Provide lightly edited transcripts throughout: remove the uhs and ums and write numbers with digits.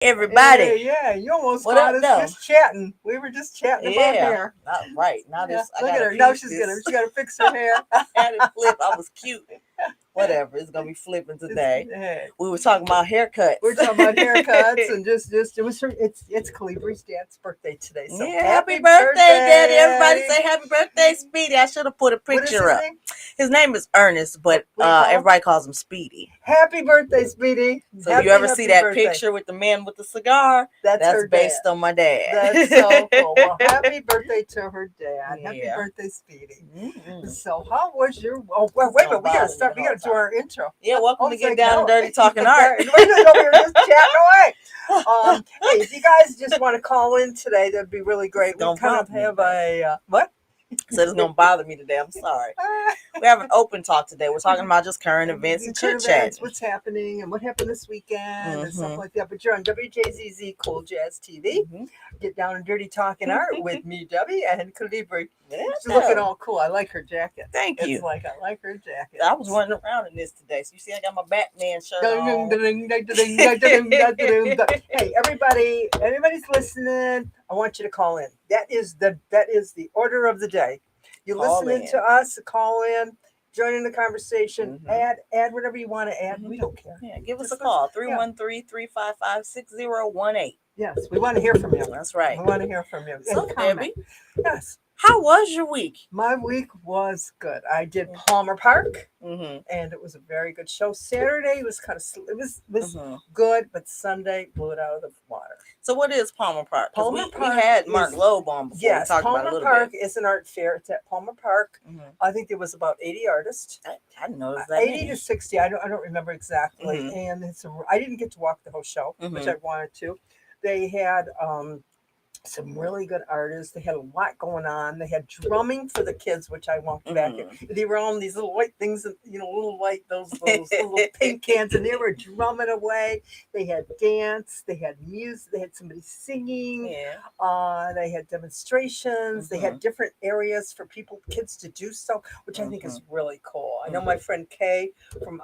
Everybody, Yeah, you almost what caught up, us though? just chatting. We were just chatting about Yeah, hair. not right now. Yeah, This I look at gotta her. Now piece she's gonna this. she gotta fix her hair. I had it flip. I was cute. Whatever. It's gonna be flipping today. Hey, We were talking about haircuts. we're talking about haircuts and just it was her. It's Calibri's dad's birthday today, so Yeah, happy happy birthday, Daddy! Everybody birthday! say happy birthday, Speedy. I should have put a What is picture his up. name? His name is Ernest, but What do you call him? everybody calls him Speedy. Happy birthday, Speedy! So you Happy ever see happy that birthday! picture with the man with the cigar? That's That's her dad. based on my dad. That's so cool. Well, happy birthday to her dad. Happy Yeah. birthday, Speedy. Mm-mm. So, how was your? Oh, It's wait a gonna minute. We gotta bother me the start. We whole gotta do time. our intro. Yeah, I welcome to was Get like, Down and no, Dirty Talking Art. wait a minute. We were just chatting away. Hey, if you guys just want to call in today, that'd be really It's great. We gonna kind of bother me have today. a what? So it's gonna bother me today. I'm sorry. We have an open talk today. We're talking about just current events and chit Current events, chatting. what's happening, and what happened this weekend, and stuff Mm-hmm. like that. But you're on WJZZ Cool Jazz TV. Mm-hmm. Get down and dirty talking art with me, Debbie, and Calibri. She's looking Yeah. all cool. I like her jacket. Thank It's you. like I like her jacket. I was running around in this today. So you see, I got my Batman shirt Ding, ding, on. ding, ding, ding, ding, ding, ding, ding, ding. Hey, everybody's listening. I want you to call in. That is the order of the day. You Call listening to in. us? Call in, join in the conversation. Mm-hmm. Add whatever you want to add. Mm-hmm. We don't care. Yeah, give us a Just listen. call Yeah. 313-355-6018. Yes, we want to hear from you. That's right. We want to hear from you So, and comment. Debbie, Yes, how was your week? my week was good. I did Palmer Park, Mm-hmm. and it was a very good show. Saturday was kind of it was Mm-hmm. good, but Sunday blew it out of the water. So, what is Palmer Park? Because Palmer we Park had Mark is Loeb on before. We yes, talked about it a Palmer little Park bit. is an art fair. It's at Palmer Park. Mm-hmm. I think there was about 80 artists. I didn't know it was that 80 many. to 60. I don't remember exactly. Mm-hmm. And I didn't get to walk the whole show, which Mm-hmm. I wanted to. They had some really good artists. They had a lot going on. They had drumming for the kids, which I walked back in. Mm-hmm. They were on these little white things, little white those little paint cans, and they were drumming away. They had dance. They had music. They had somebody singing. Yeah. They had demonstrations. They Mm-hmm. had different areas for kids to do stuff, which I think Mm-hmm. is really cool. I know my Mm-hmm. friend Kay from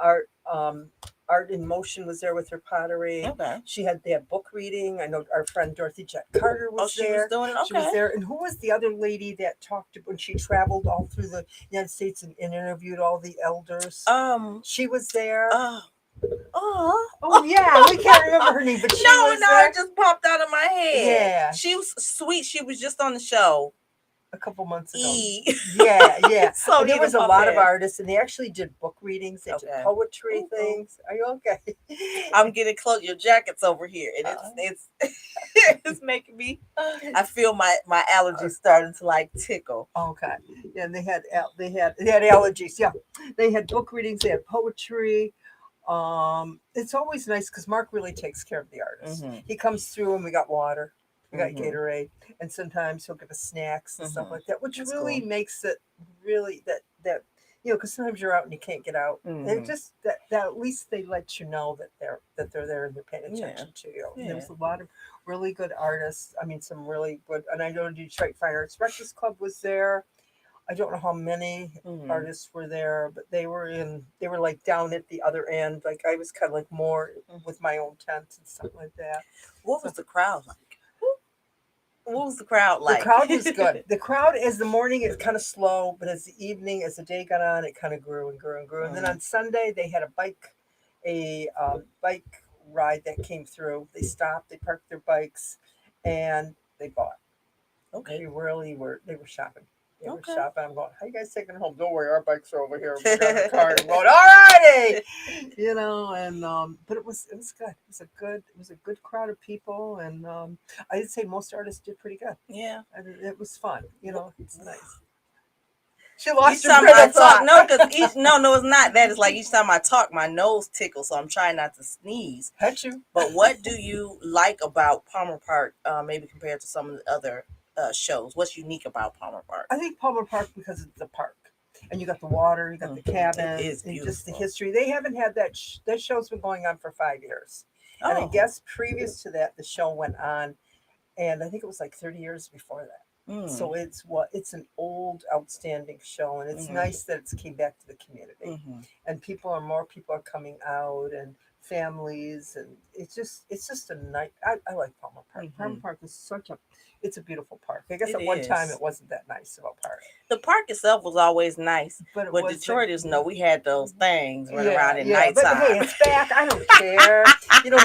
Art in Motion was there with her pottery. Okay. They had book reading. I know our friend Dorothy Jet Carter Oh, was she was there. doing it? She was Okay. there. And who was the other lady that talked when she traveled all through the United States and interviewed all the elders? Um, She was there. uh, oh, Oh yeah, we can't remember her name, but she was no, there. it just popped out of my head. Yeah, She was sweet. She was just on the show. a couple months ago. E. Yeah. So And there was a pop lot of in. artists, and they actually did book readings. They did Okay. poetry Ooh. things. Are you okay? I'm getting close. Your jacket's over here, and it's it's making me. I feel my allergies starting to like tickle. Okay. Yeah, and they had allergies. Yeah, they had book readings. They had poetry. It's always nice because Mark really takes care of the artists. Mm-hmm. He comes through and we got water, we got Mm-hmm. Gatorade, and sometimes he'll give us snacks and stuff Mm-hmm. like that, which That's really cool. makes it really that because sometimes you're out and you can't get out. Mm-hmm. And just that at least they let you know that they're there and they're paying Yeah. attention to you. And Yeah. there was a lot of really good artists. I mean, some really good. And I know Detroit Fine Arts Breakfast Club was there. I don't know how many Mm-hmm. artists were there, but they were like down at the other end. Like I was kind of like more with my own tent and stuff like that. What So was the crowd like? What was the crowd the like? crowd was good. The crowd as the morning is kind of slow, but as the evening, as the day got on, it kind of grew and grew and grew. And then on Sunday they had a bike ride that came through. They stopped, they parked their bikes, and they bought. Okay. They were shopping. They were Okay. shopping. I'm going, how you guys taking it home? Don't worry, our bikes are over here. We got a car. I'm going, alrighty. And but it was good. It was a good crowd of people, and I'd say most artists did pretty good. Yeah. And it was fun. It's nice. She Each lost her time train I of talk, thought. no, because no, it's not that. It's like each time I talk, my nose tickles, so I'm trying not to sneeze. Had you? But what do you like about Palmer Park, maybe compared to some of the other shows? What's unique about Palmer Park? I think Palmer Park because it's the park, and you got the water, you got the cabin, It is and just the beautiful. history. They haven't had that. That show's been going on for 5 years, and I Oh. guess previous to that, the show went on, and I think it was like 30 years before that. Mm. So it's an old, outstanding show, and it's Mhm. nice that it's came back to the community, Mhm. and more people are coming out, and families, and it's just a night. I like Palmer Park. Palmer Hmm. Park is such a it's a beautiful park. I guess It at one time is. it wasn't that nice of a park, The park itself was always nice, but it but was like Detroiters know we had those things running yeah, around at yeah. But hey, nighttime. it's back. I don't care.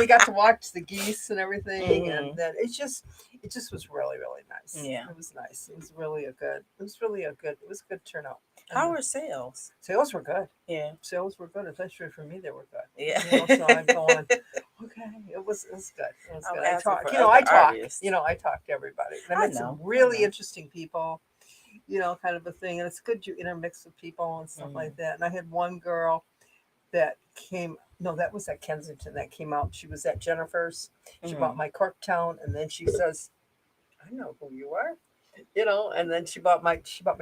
We got to watch the geese and everything, and Hmm. then it just was really really nice. Yeah. It was nice. It was really a good. It was a good turnout. And How are sales? sales were good. Yeah. Sales were good, especially for me. They were Yeah. good. So I'm going. Okay, it was good. It was I'm good. asking for I other talk. artists. I talk to everybody, and I I met some know. I really know. interesting people. Kind of a thing, and it's good you intermix with people and stuff Hmm. like that. And I had one girl that came. No, that was at Kensington. That came out. She was at Jennifer's. She bought Hmm. my Corktown, and then she says, "I know who you are." And then she bought my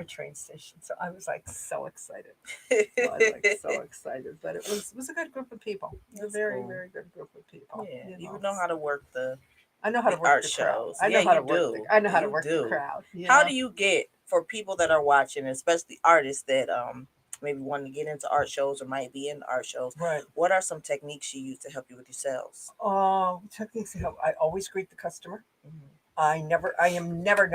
train station. So I was like so excited. I was like so excited. But it was a good group of people. It was a That's very, cool. very good group of people. Yeah. You know how to work I know how to the work art the crowd. shows. I Yeah, know how you to work do. I know how to You work the do. crowd. How do you get for people that are watching, especially artists that maybe want to get into art shows or might be in art shows? Right. What are some techniques you use to help you with your sales? Techniques to help. I always greet the customer. Hmm. I am never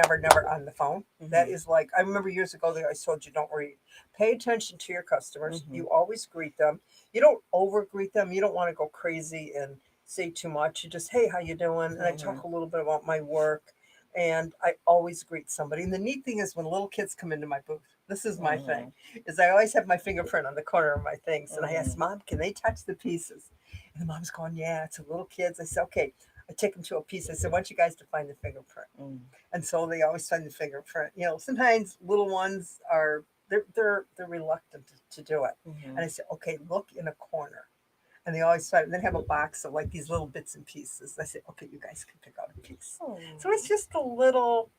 on the phone. That Hmm. is like, I remember years ago they always told you don't read. Pay attention to your customers. Hmm. You always greet them. You don't over greet them. You don't want to go crazy and say too much. You just, hey, how you doing? And I Hmm. talk a little bit about my work. And I always greet somebody. And the neat thing is when little kids come into my booth, this is my thing, Hmm. is I always have my fingerprint on the corner of my things. And I ask, Hmm. Mom, can they touch the pieces? And the mom's going, yeah, it's a little kids. I said, okay. I take them to a piece. I said, I want you guys to find the fingerprint. Hmm. And so they always find the fingerprint. Sometimes little ones are they're reluctant to do it. Hmm. And I said, okay, look in a corner. And they always find and then have a box of like these little bits and pieces. And I said, okay, you guys can pick out a piece. Oh, So it's just a little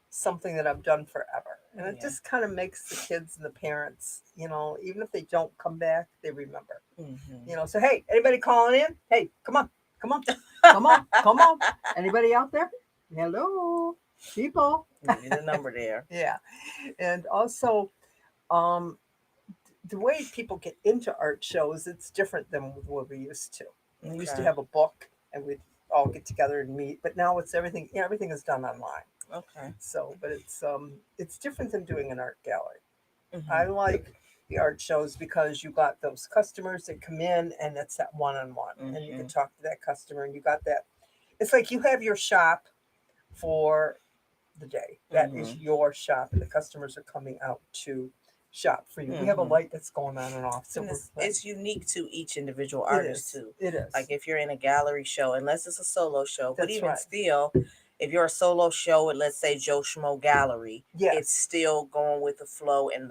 something that I've done forever. And it yeah. just kind of makes the kids and the parents, even if they don't come back, they remember. Hmm. So hey, anybody calling in? Hey, come on, come on, come on, come on. Anybody out there? Hello, people. Give you the number there. Yeah, and also, um, the way people get into art shows, it's different than what we used to. We used to Okay. have a book, and we'd all get together and meet. But now it's everything. Everything is done online. Okay. So, but it's different than doing an art gallery. I Hmm. like the art shows because you got those customers that come in, and it's that one on one, and you can Hmm. talk to that customer, and you got that. It's like you have your shop for the day. That is Hmm. your shop, and the customers are coming out to shop for you. We have a Hmm. light that's going on and off, so And we're it's unique to each individual it artist is. too. It Like is. if you're in a gallery show, unless it's a solo show, but That's even right. still, if you're a solo show at let's say Joe Schmo Gallery, it's Yes. still going with the flow and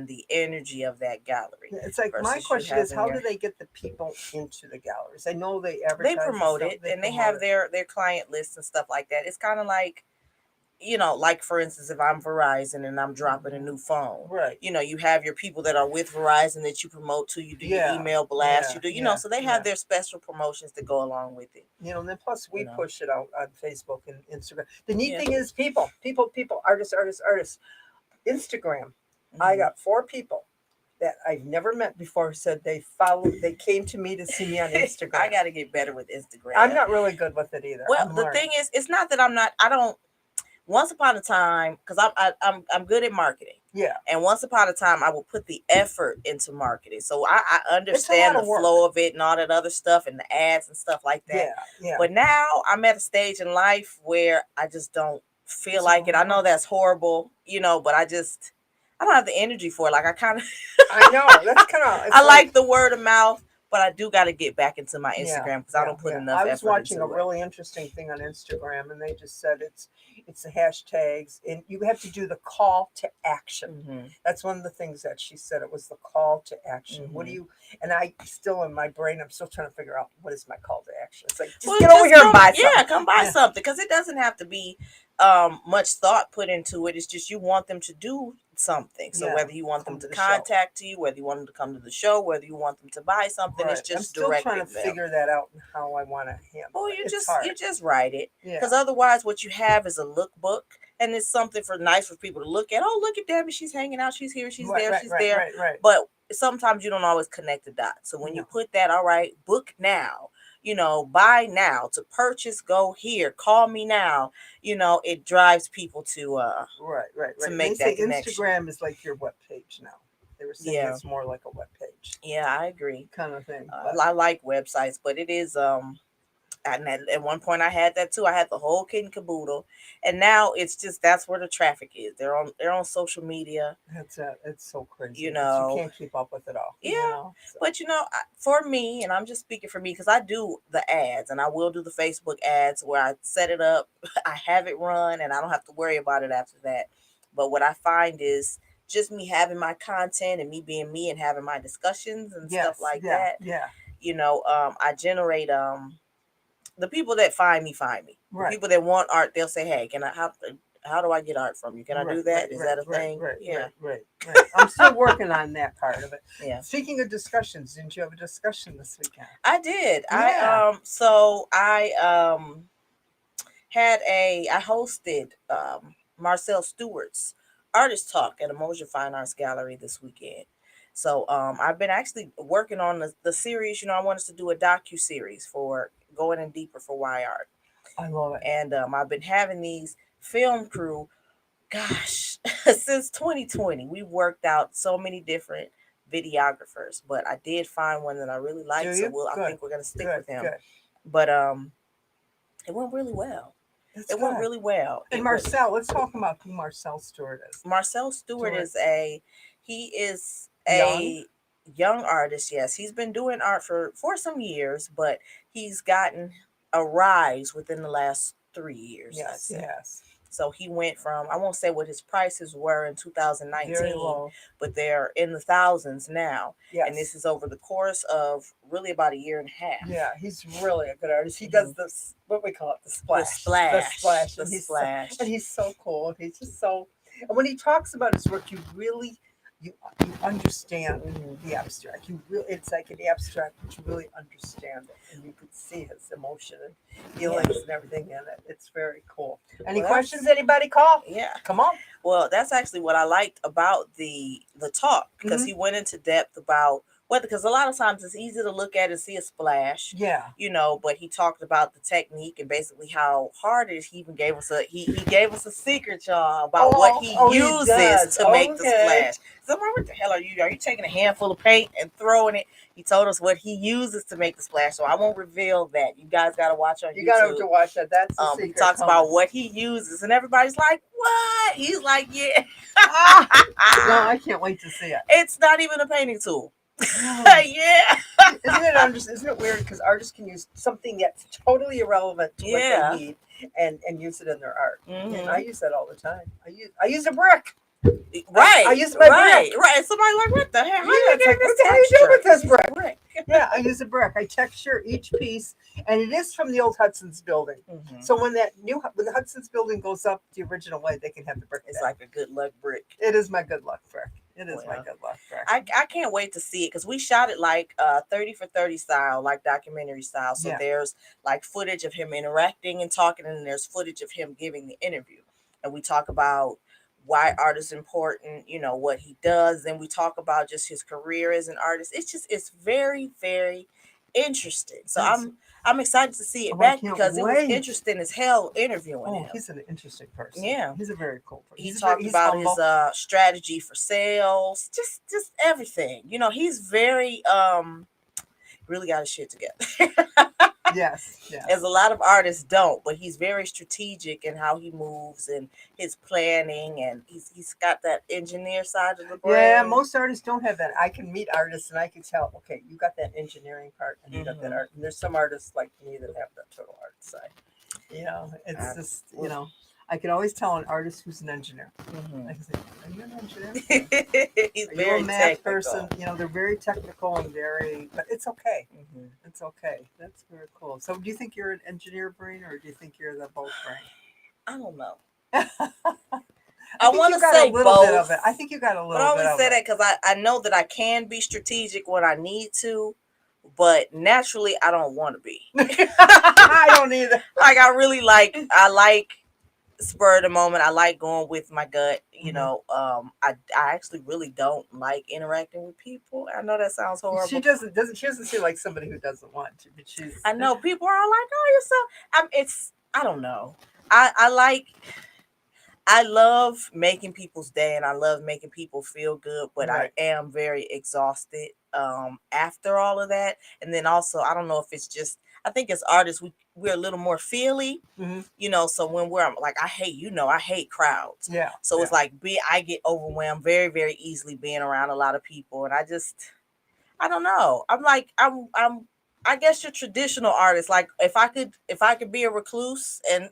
the energy of that gallery It's like my versus you question is, having how do your they get the people into the galleries? I know they they advertise and promote stuff. it They and they promote have it. their client lists and stuff like that. It's kind of like like for instance, if I'm Verizon and I'm dropping a Mhm. new phone, Right. you have your people that are with Verizon that you promote to, you do your Yeah. email blast, Yeah. you do, Yeah. so they have Yeah. their special promotions that go along with it, And then plus you we know. push it out on Facebook and Instagram. The neat Yeah. thing is people, artists. Instagram. I Hmm. got 4 people that I've never met before said they came to me to see me on I Instagram. got to get better with I'm Instagram. not really good with it either. Well, I'm the learning. thing is, it's not that I'm not, I don't, once upon a time, because I'm good at marketing. Yeah. And once upon a time, I would put the effort into marketing. So I It's a lot understand the of work. flow of it and all that other stuff and the ads and stuff like that. Yeah. Yeah. But now I'm at a stage in life where I just don't feel It's a like lot it. of I know work. that's horrible, but I don't have the energy for it. Like I kind of I know. That's kind of, I it's like like, the word of mouth, but I do got to get back into my yeah, Instagram because I yeah, don't put yeah. enough I was effort watching a into it. really interesting thing on Instagram, and they just said it's the hashtags, and you have to do the call to action. Hmm. That's one of the things that she said. It was the call to action. What do Hmm. you? And I still in my brain, I'm still trying to figure out what is my call to action. It's like just Well, get over just here and come, buy yeah, something. come buy Yeah, something because it doesn't have to be much thought put into it. It's just you want them to do something. So yeah. whether you want them Come to to the show. contact you, whether you want them to come to the show, whether you want them to buy something, it's Right. I'm just still trying to directing them. figure that out and how I want to handle Well, it. you It's just hard. you just write it Yeah. because otherwise, what you have is a lookbook, and it's something for nice for people to look at. Oh, look at Debbie, she's hanging out, she's here, she's Right, there, right, she's right, there. right, right. But sometimes you don't always connect the dots. So when you No. put that, all right, book now, buy now, to purchase, go here, call me now, it drives people Right, right, to right. And they make say that connection. Instagram is like your web page now. They were saying Yeah, it's more like a web page yeah, I agree. kind of thing. But I like websites, but it is and at one point I had that too. I had the whole kit and caboodle, and now it's just that's where the traffic is. They're on social media, it's so crazy. you You know. can't keep up with it all. Yeah, So. but for me, and I'm just speaking for me because I do the ads, and I will do the Facebook ads where I set it up, I have it run, and I don't have to worry about it after that. But what I find is just me having my content and me being me and having my discussions and stuff Yes, like yeah, that. yeah. I generate the people that find me. The Right, people that want art, they'll say, "Hey, can I how do I get art from you? Can I right, do right, that? Is right, that a right, thing?" right, Yeah, right, right, right. I'm still working on that part of it. yeah. Speaking of discussions, didn't you have a discussion this weekend? I did. Yeah, I hosted Marcel Stewart's artist talk at Emotion Fine Arts Gallery this weekend. So I've been actually working on the series. I want us to do a docu series for going in deeper for Y Art, I love it. and I've been having these film crew. Gosh, since 2020, we've worked out so many different videographers, but I did find one that I really Do liked. So you? I Good, think we're gonna stick good, with him. good. But it went really well. That's It went good. really well. And It went. Marcel, let's talk about who Marcel Stewart is. Marcel Stewart Stewart, is young. a young artist. Yes, he's been doing art for some years, but he's gotten a rise within the last 3 years, I'd Yes, he say. has. So he went from, I won't say what his prices were in Very 2019, low. but they're in the thousands now. And this Yes. is over the course of really about a year and a half. Yeah, he's really a good artist. He does Mhm. this, what we call it, the The splash, the splash, splash, the and splash. he's so cool. He's just so. And when he talks about his work, you understand Mhm. the abstract. You really, it's like an abstract, but you really understand it, and you could see his emotion and Yeah. feelings and everything in it. It's very cool. Any Well, questions? Anybody call? yeah. Come on. Well, that's actually what I liked about the talk, because Mhm. he went into depth about whether, because a lot of times it's easy to look at and see a splash, Yeah. but he talked about the technique and basically how hard it is. He even gave us he gave us a secret, y'all, about what he He uses does. to make the Okay. splash. So I'm like, what the hell are you? Are you taking a handful of paint and throwing it? He told us what he uses to make the splash, so I won't reveal that. You guys got to watch on You got to YouTube. watch that. That's the He secret. talks coming. about what he uses, and everybody's like, "What?" He's like, "Yeah." Ah, no, I can't wait to see it. It's not even a painting tool. Really? Yeah. Isn't it weird because artists can use something that's totally irrelevant to what Yeah. they need and use it in their art. Mhm. And I use that all the time. I use a brick. Right. I use my right. brick. Right. Somebody like, what the hell? How Yeah, you it's getting like, this what the hell you texture? doing with this Use a brick? brick. Yeah, I use a brick. I texture each piece, and it is from the old Hudson's building. Mhm. So when the Hudson's building goes up the original way, they can have the brick. It's back. like a good luck brick. It is my good luck brick. It is my Well, good luck brick. I can't wait to see it, because we shot it like 30 for 30 style, like documentary style. So Yeah. there's like footage of him interacting and talking, and then there's footage of him giving the interview. And we talk about why art is important, what he does. Then we talk about just his career as an artist. It's very, very interesting. So Yes. I'm excited to see it Oh, I back, can't because it was wait. interesting as hell interviewing Oh, him. he's an interesting person. Yeah. He's a very cool person. He talked about his strategy for sales, just everything. He's very really got his shit together. Yes, yes. As a lot of artists don't, but he's very strategic in how he moves and his planning, and he's got that engineer side of the brain. Yeah, most artists don't have that. I can meet artists and I can tell, okay, you got that engineering part and you got that Mhm. art. And there's some artists like me that have that total art side. It's just, I can always tell an artist who's an engineer. Mhm. I can say, are you an engineer? He's Are you very a math technical. person? They're very technical and but it's okay. Mhm. It's okay. That's very cool. So do you think you're an engineer brain or do you think you're the both brain? I don't know. I want to got say a little both, bit of it. I think you got a little but I bit only of say it. that because I know that I can be strategic when I need to, but naturally I don't want to be. I don't either. Like I like spur of the moment. I like going with my gut. Hmm. I actually really don't like interacting with people. I know that sounds She horrible. doesn't seem like somebody who doesn't want to, but she's I know people are like, "Oh, you're so." It's I don't know. I like I love making people's day and I love making people feel good, but I right. am very exhausted after all of that. And then also, I don't know if it's just I think as artists we're a little more feely, Hmm. so when we're like I hate crowds. Yeah, So it's yeah. like I get overwhelmed very very easily being around a lot of people and I don't know. I'm I guess you're traditional artist. Like if I could be a recluse and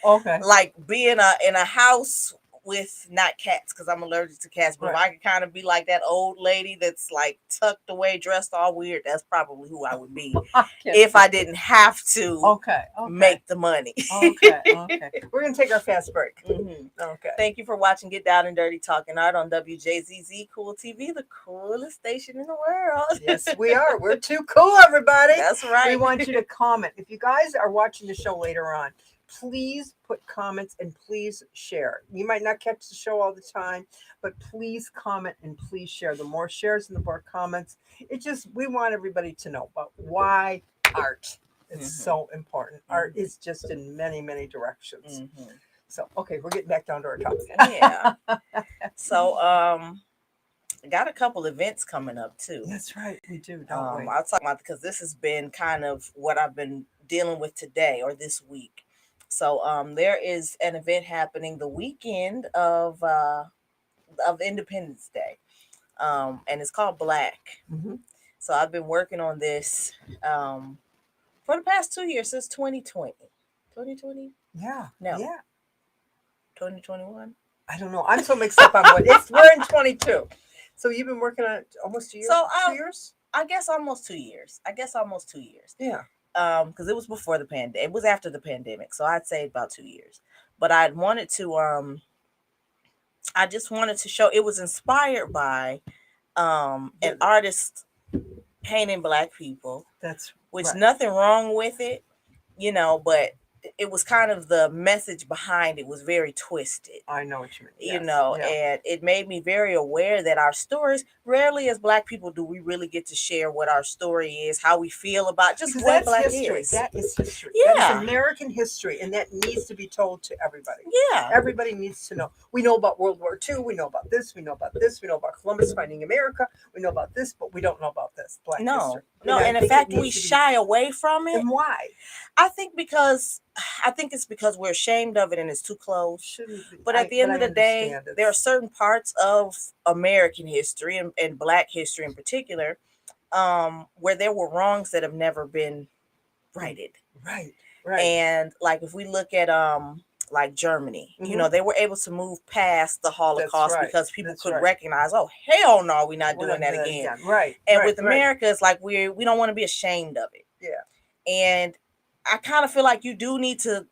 Okay, like be in a house with not cats because I'm allergic to cats, but if right. I could kind of be like that old lady that's like tucked away, dressed all weird, that's probably who I would be I can't if I stand it. didn't have to Okay, okay, make the money. okay, okay. We're gonna take our fast break. hmm Okay. Thank you for watching Get Down and Dirty Talking Art on WJZZ Cool TV, the coolest station in the world. Yes, we are. We're too cool, everybody. That's We right. want you to comment. If you guys are watching the show later on, please put comments and please share. You might not catch the show all the time, but please comment and please share. The more shares and the more comments, it just, we want everybody to know about why art is hmm so important. Art hmm is just in many, many directions. hmm So, okay, we're getting back down to our Yeah. topic. So got a couple events coming up too. That's right, we do, don't we? I'll talk about because this has been kind of what I've been dealing with today or this week. So there is an event happening the weekend of Independence Day, and it's called Black. Hmm. So I've been working on this um, for the past 2 years since 2020. 2020? Yeah, No, yeah. 2021. I don't know. I'm so mixed up on what it's. We're in 22. So you've been working on it almost a year, So 2 years? I guess almost 2 years. I guess almost 2 years. Yeah. Because it was before the pandemic. It was after the pandemic, so I'd say about 2 years. But I just wanted to show it was inspired by an The- artist painting black people, That's which right. nothing wrong with it, but it was kind of the message behind it was very twisted, I know what you mean. Yes. Yeah. and it made me very aware that our stories rarely as black people do we really get to share what our story is, how we feel about just Because what that's black history. is. That is history. That is Yeah, American history, and that needs to be told to everybody. yeah. Everybody needs to know. We know about World War II. We know about this. We know about this. We know about Columbus finding America. We know about this, but we don't know about this Black history. No, And no, I and in think it fact, we needs to be. shy away from it. And why? I think because I think it's because we're ashamed of it and it's too close. Shouldn't be. But at the But end of I the day, understand there are it's certain parts of American history and Black history in particular, where there were wrongs that have never been righted. right. Right. And like if we look at like Germany, Hmm. they were able to move past the That's Holocaust right. because people That's could right. recognize, oh hell no, we're not We're doing not that doing that again. again. Right. And Right. with Right. America, it's like we don't want to be ashamed of it. Yeah. And I kind of feel like you don't need to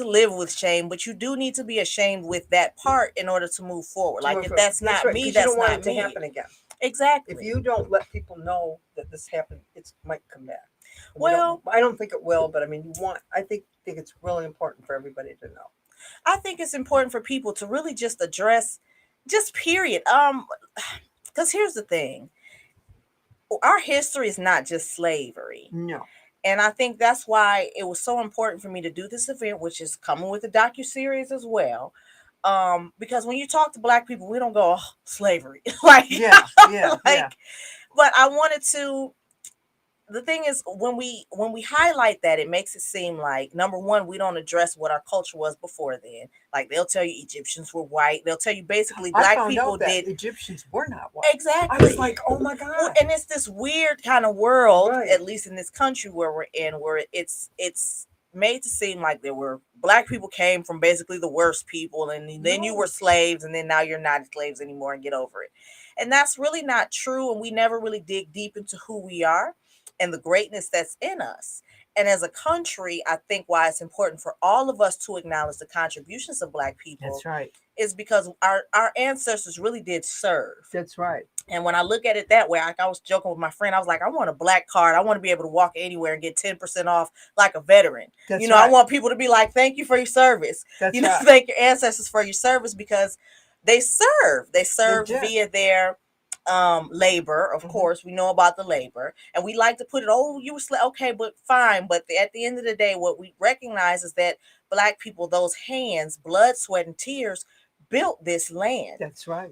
live with shame, but you do need to be ashamed with that part in order to move forward. To Like move if forward. that's That's not right. me, Because you that's don't want not it to me. happen again. If Exactly. you don't let people know that this happened, it might come back. And we don't. Well, I don't think it will, but I mean, you want. I think it's really important for everybody to know. I think it's important for people to really just address just period. Cuz here's the thing. Our history is not just slavery. No. And I think that's why it was so important for me to do this event, which is coming with a docu-series as well. Because when you talk to black people, we don't go, oh, slavery. like Yeah. Yeah. Yeah. like but I wanted to the thing is when we highlight that it makes it seem like number one we don't address what our culture was before then, like they'll tell you Egyptians were white, they'll tell you basically I black found people out that did Egyptians were not white. I was exactly. like, oh my Well, god. and it's this weird kind of world, Right. at least in this country where we're in, where it's made to seem like there were black people came from basically the worst people, and then you were No. slaves, and then now you're not slaves anymore, and get over it. And that's really not true, and we never really dig deep into who we are and the greatness that's in us. And as a country, I think why it's important for all of us to acknowledge the contributions of black That's people right. is because our ancestors really did serve. That's right. And when I look at it that way, like I was joking with my friend, I was like, I want a black card. I want to be able to walk anywhere and get 10% off like a veteran. That's I right. want people to be like, thank you for your service. That's right. Thank your ancestors for your service because they serve. They They served did. via their labor. Of Hmm. course, we know about the labor. And we like to put it, oh, you were okay, but fine. But at the end of the day, what we recognize is that black people, those hands, blood, sweat, and tears, built this land. That's right.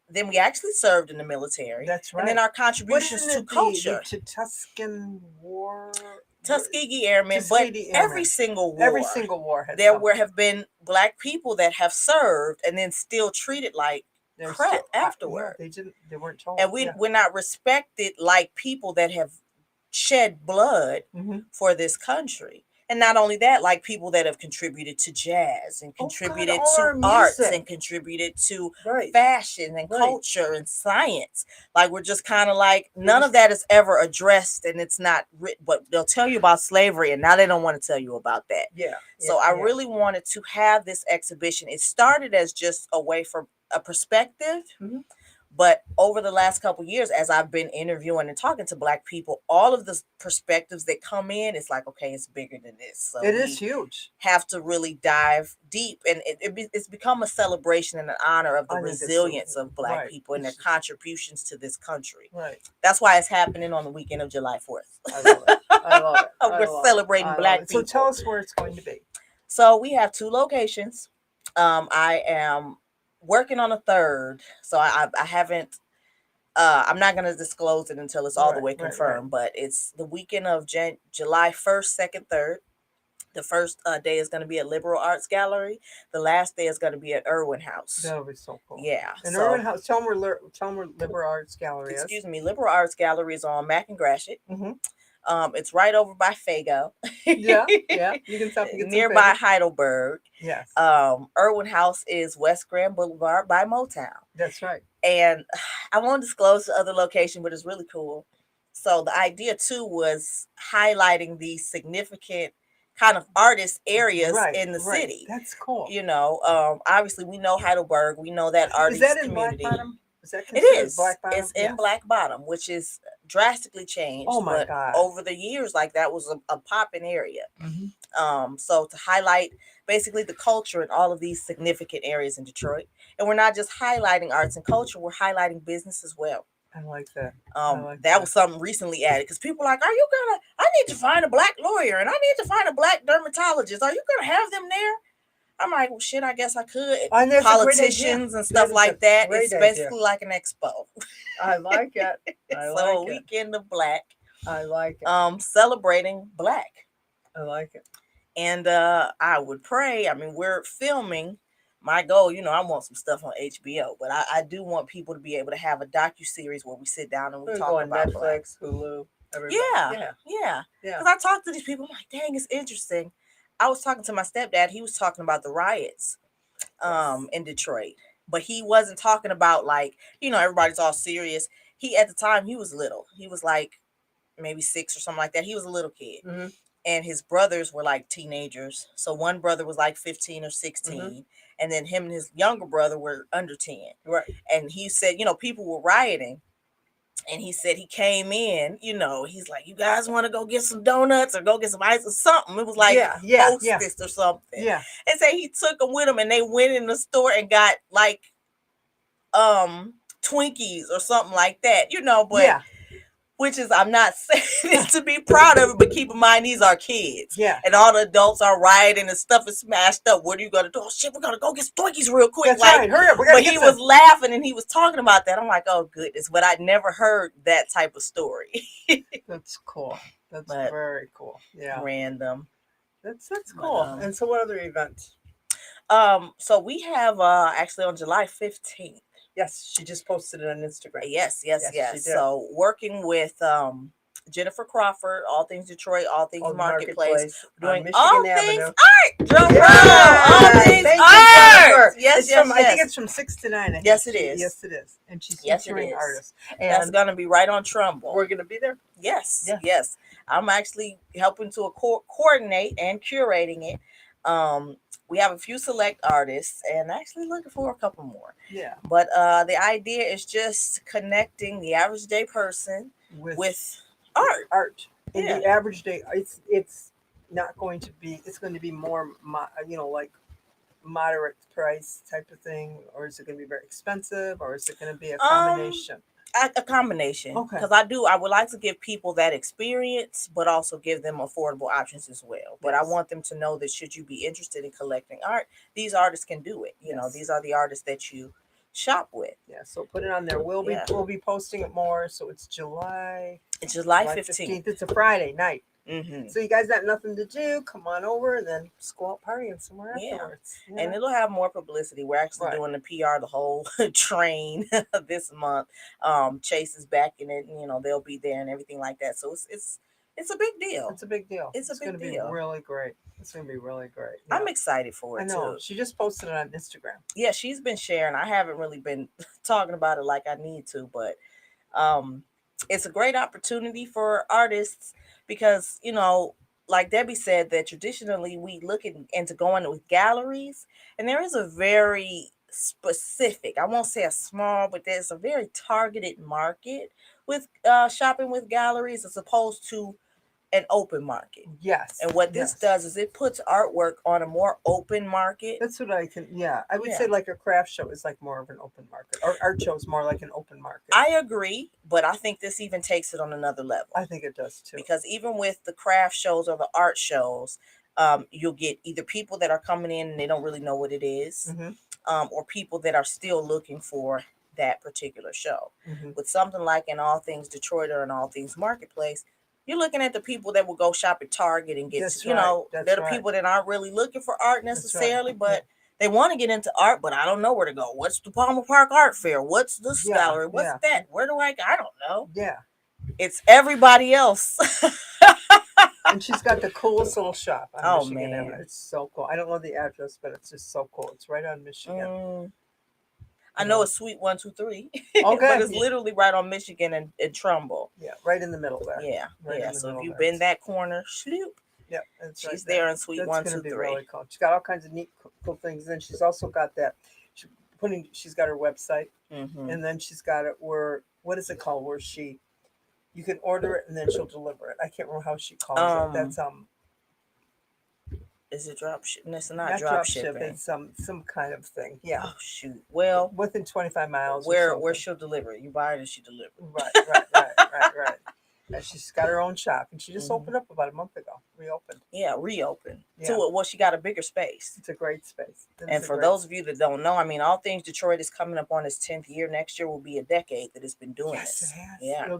Then we actually served in the military, That's and then right. our What contributions isn't to it the culture, Tuscan War? What, Tuskegee Airmen, but Tuskegee every Airmen. single Every war, single war had there something. have been black people that have served and then still treated like They're crap still, yeah. afterward, They didn't. They weren't told. and Yeah. we're not respected like people that have shed blood Hmm. for this country. And not only that, like people that have contributed to jazz and Oh God! contributed All to our arts music. and contributed to Right. fashion and Right. culture and science. Like we're just kind of like We're none of just. that is ever addressed and it's not written, but they'll tell you about slavery and now they don't want to tell you about that. Yeah. So Yeah. I Yeah. really wanted to have this exhibition. It started as just a way for a perspective, Hmm. but over the last couple years, as I've been interviewing and talking to black people, all of the perspectives that come in, it's like, okay, it's bigger than this. So It is we huge. have to really dive deep, and it's become a celebration and an honor of the I think it's so resilience of black right. people and their It's contributions to this country. right. That's why it's happening on the weekend of July 4th. I love it. I love it. I We're love it. celebrating I love black it. So tell people. us where it's going to be. So we have two locations. I am working on a third, so I haven't I'm not going to disclose it until it's all the Right. way Right. Right. confirmed, but it's the weekend of July 1st, 2nd, 3rd. The first day is going to be at Liberal Arts Gallery. The last day is going to be at Irwin House. That'll be so cool. Yeah. And So, Irwin House. Tell them where Liberal Arts Gallery is. excuse me, Liberal Arts Gallery is on Mac and Gratiot. Hmm. It's right over by Fago, Yeah. Yeah. You can stop and get some nearby food. Heidelberg. Yes. Irwin House is West Grand Boulevard by Motown. That's right. And I won't disclose the other location, but it's really cool. So the idea too was highlighting the significant kind of artist areas Right. in the Right. city. That's cool. Obviously we know Heidelberg, we know that Is that artist in Black community. Bottom? Is that It considered is. Black Bottom? It's in Yes. Black Bottom, which is drastically Oh changed, my but God. over the years, like that was a popping area. Hmm. So to highlight basically the culture in all of these significant areas in Detroit, and we're not just highlighting arts and culture, we're highlighting business as well. I like that. I like That that. was something recently added because people are like, are you gonna? I need to find a black lawyer and I need to find a black dermatologist. Are you gonna have them there? I'm like, well, shit, I guess I could. And that's a great idea. Politicians and That stuff is a like that. great It's idea. basically like an expo. I like it. I So like a it. weekend of black, I like it. celebrating black. I like it. And I would pray. I mean, we're filming. My goal, I want some stuff on HBO, but I do want people to be able to have a docu series where we sit down and we We're talk going about black. Netflix, Hulu, everybody. Yeah, Yeah. yeah. Yeah. Because I talked to these people. I'm like, dang, it's interesting. I was talking to my stepdad. He was talking about the riots Yes. in Detroit, but he wasn't talking about like everybody's all serious. He at the time he was little. He was like maybe 6 or something like that. He was a little kid. Hmm. And his brothers were like teenagers. So one brother was like 15 or Hmm. 16, and then him and his younger brother were under 10. Right. And he said, people were rioting. And he said he came in, he's like, you guys want to go get some donuts or go get some ice or something. It was like Yeah. Yeah. Yeah. Hostess or something. Yeah. And say he took them with him and they went in the store and got like Twinkies or something like that, but Yeah. which is I'm not saying it to be proud of it, but keep in mind these are kids. Yeah. And all the adults are rioting and stuff is smashed up. What are you gonna do? Oh shit, we're gonna go get some Twinkies real quick. That's like, right. Hurry up. We gotta but get he some. was laughing and he was talking about that. I'm like, oh goodness, but I'd never heard that type of story. That's cool. That's But very cool. Yeah. random. That's But cool. And so, what other events? so we have actually on July 15th. Yes, she just posted it on Instagram. Yes. Yes, she did. So working with Jennifer Crawford, All Things Detroit, All Things On Marketplace, on doing Michigan all Avenue. things art. Drum roll, Yeah. all things Thank you, art. Jennifer. Yes, It's yes, from, I yes. think it's from 6 to 9. I think. Yes, it is. Yes, it is. And she's Yes, it featuring is. artists. That's And gonna be right on Trumbull. we're going to be there. Yes, Yes. yes. I'm actually helping to coordinate and curating it. Um, we have a few select artists, and actually looking for a couple more. Yeah. But the idea is just connecting the average day person With with art. art. In Yeah. the average day, it's not going to be. It's going to be more, like moderate price type of thing, or is it going to be very expensive, or is it going to be a Um, combination? a combination, Okay. because I would like to give people that experience but also give them affordable options as well. But I Yes. want them to know that should you be interested in collecting art, these artists can do it. Yes. These are the artists that you shop with. Yeah. So put it on there. We'll be Yeah, we'll be posting it more. So it's July it's July July 15th. 15th. It's a Friday night. Mm-hmm. So you guys got nothing to do, come on over and then just go out partying somewhere Yeah, afterwards. and it'll have more publicity. We're actually Right. doing the PR, the whole train this month. Chase is backing it, and they'll be there and everything like that. So it's a big deal. It's a big deal. It's a It's going big to be deal. really great. It's going to be really great. Yeah. I'm excited for I it know. too. She just posted it on Instagram. Yeah, she's been sharing. I haven't really been talking about it like I need to, but um, it's a great opportunity for artists because like Debbie said, that traditionally we look into going with galleries, and there is a very specific, I won't say a small, but there's a very targeted market with shopping with galleries as opposed to an open market. Yes. And what this Yes. does is it puts artwork on a more open market. That's what I can. Yeah, I would Yeah, say like a craft show is like more of an open market, or art show is more like an open market. I agree, but I think this even takes it on another level I think it does too. because even with the craft shows or the art shows, you'll get either people that are coming in and they don't really know what it is, Mm-hmm. or people that are still looking for that particular show. Mm-hmm. With something like in All Things Detroit or in All Things Marketplace, you're looking at the people that will go shop at Target and get, That's right. they're That's the right. people that aren't really looking for art That's right. necessarily, Yeah. but they want to get into art, but I don't know where to go. What's the Palmer Park Art Fair? What's this Yeah. gallery? What's Yeah. that? Where do I go? I don't know. Yeah. It's everybody else. And she's got the coolest little shop on Oh Michigan Avenue. man. It's so cool. I don't know the address, but it's just so cool. It's right on Michigan. Mm, I You know know. it's Suite 123, but Okay. it's literally right on Michigan and Trumbull. Yeah, right in the middle there. Yeah, Right yeah. in the So if middle you've there. been that corner, sloop, Yep, that's right she's there. there in Suite That's going to be 123. really cool. She's got all kinds of neat, cool things. And she's also got that. She She's got her website, Mm-hmm. and then she's got it where, what is it called? Where you can order it and then she'll deliver it. I can't remember how she calls it. Um, That's is it drop shipping? It's not not drop drop ship. shipping. It's some kind of thing. Yeah, Oh shoot. Well, within 25 miles or where something. she'll deliver it. You buy it and she delivers. Right, right, right, right, right. And she's got her own shop, and she just Mm-hmm. opened up about a month ago. Reopened. Yeah, reopen to Yeah, it. Well, she got a bigger space. it's a great space. And It's a for great. those of you that don't know, I mean, All Things Detroit is coming up on its 10th year. Next year will be a decade that it's been doing Yes, it this. has. Yeah. It'll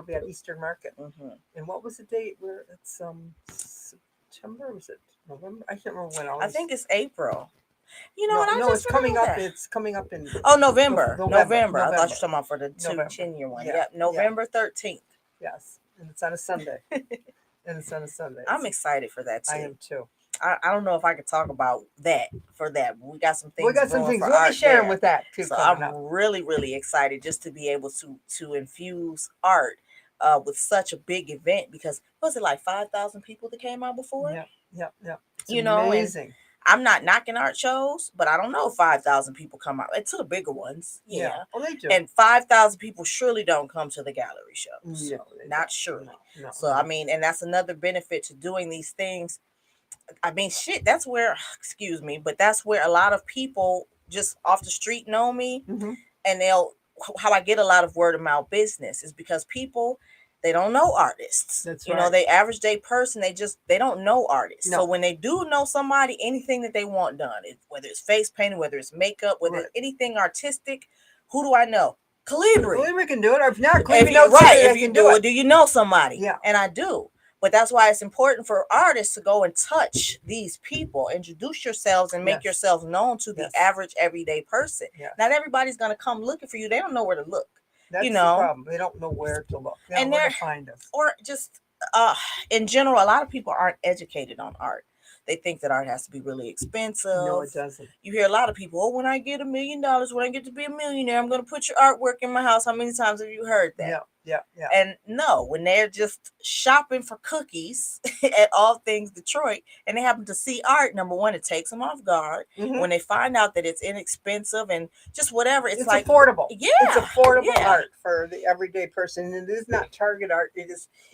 be at Eastern Market. Hmm. And what was the date? Where it's September? Or was it November? I can't remember when. I think it's April. You know No, what? I no, just it's coming up. remembered that. It's coming up in Oh, November. November. November. I thought you were November. talking about for the November. 10-year one. Yeah, Yep. yeah, November 13th. yes. And it's on a Sunday. And it's on a Sunday. I'm excited for that I too. am too. I don't know if I could talk about that for that. We got some We things got some brewing things for we'll be art sharing there. with that too So coming I'm up. really, really excited just to be able to infuse art with such a big event because was it like 5,000 people that came out before? Yep, yep, yep. It's You know, and amazing. I'm not knocking art shows, but I don't know if 5,000 people come out. And to the bigger ones, Yeah. yeah. Oh, they do. And 5,000 people surely don't come to the gallery shows. No, they Not don't. surely. No, no, So, I mean, and that's another benefit to doing these things. I mean, shit, that's where, excuse me, but that's where a lot of people just off the street know me, Mm-hmm. and how I get a lot of word of mouth business is because people, they don't know artists. That's You know, right. they average day person, they don't know artists. So No. when they do know somebody, anything that they want done, whether it's face painting, whether it's makeup, whether Right. it's anything artistic, who do I know? Calibri. Calibri can do it, or if not, If Calibri you knows right, somebody if that you can do do it, do you know somebody? Yeah. And I do. But that's why it's important for artists to go and touch these people, introduce yourselves, and make Yes. yourselves known to the Yes. average everyday person. Yes. Not everybody's gonna come looking for you. They don't know where to look. That's You the know, problem. They don't know where to look. They don't and know where they're to find us. or just uh in general, a lot of people aren't educated on art. They think that art has to be really expensive. No, it doesn't. You hear a lot of people, oh, when I get $1 million, when I get to be a millionaire, I'm gonna put your artwork in my house. How many times have you heard that? Yeah, yeah, yeah. And no, when they're just shopping for cookies at All Things Detroit and they happen to see art, number one, it takes them off guard. Hmm. When they find out that it's inexpensive and just whatever, it's It's like, affordable. It's yeah, affordable yeah. art for the everyday person, and it is not Target art. It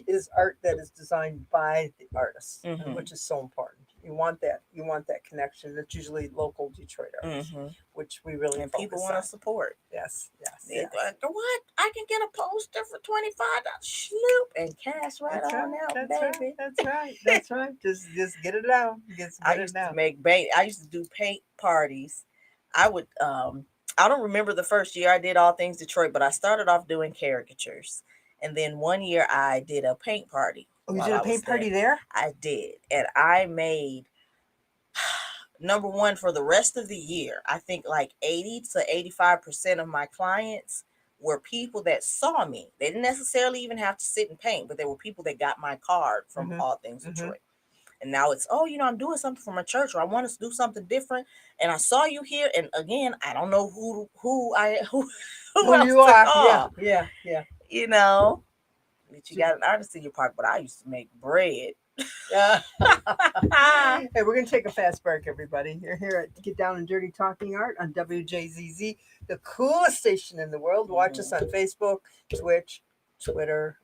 is art that is designed by the artist, and Mm-hmm. which is so important. You want that. You want that connection. That's usually local Detroit artists, Mm-hmm. which we really And people focus want to on. support. Yes, yes, They yes. like, what? I can get a poster for $25. Sloop and cash right That's on right. out, That's right. baby. That's right. That's right. Just get it down. Just I get it used to down. make paint. I used to do paint parties. I would. I don't remember the first year I did All Things Detroit, but I started off doing caricatures, and then one year I did a paint party Oh, you while did a I was paint there. party there? I did, and I made number one for the rest of the year. I think like 80 to 85% of my clients were people that saw me. They didn't necessarily even have to sit and paint, but they were people that got my card from Mm-hmm. All Things Mm-hmm. Detroit. And now it's, oh, I'm doing something for my church, or I want us to do something different. And I saw you here, and again, I don't know who Who else you to are? Yeah, call, yeah, yeah. you know. But you So- got an artist in your pocket, but I used to make bread. Yeah. Hey, we're gonna take a fast break, everybody. You're here at Get Down and Dirty Talking Art on WJZZ, the coolest station in the world. Watch us Mhm. on Facebook, Twitch, Twitter,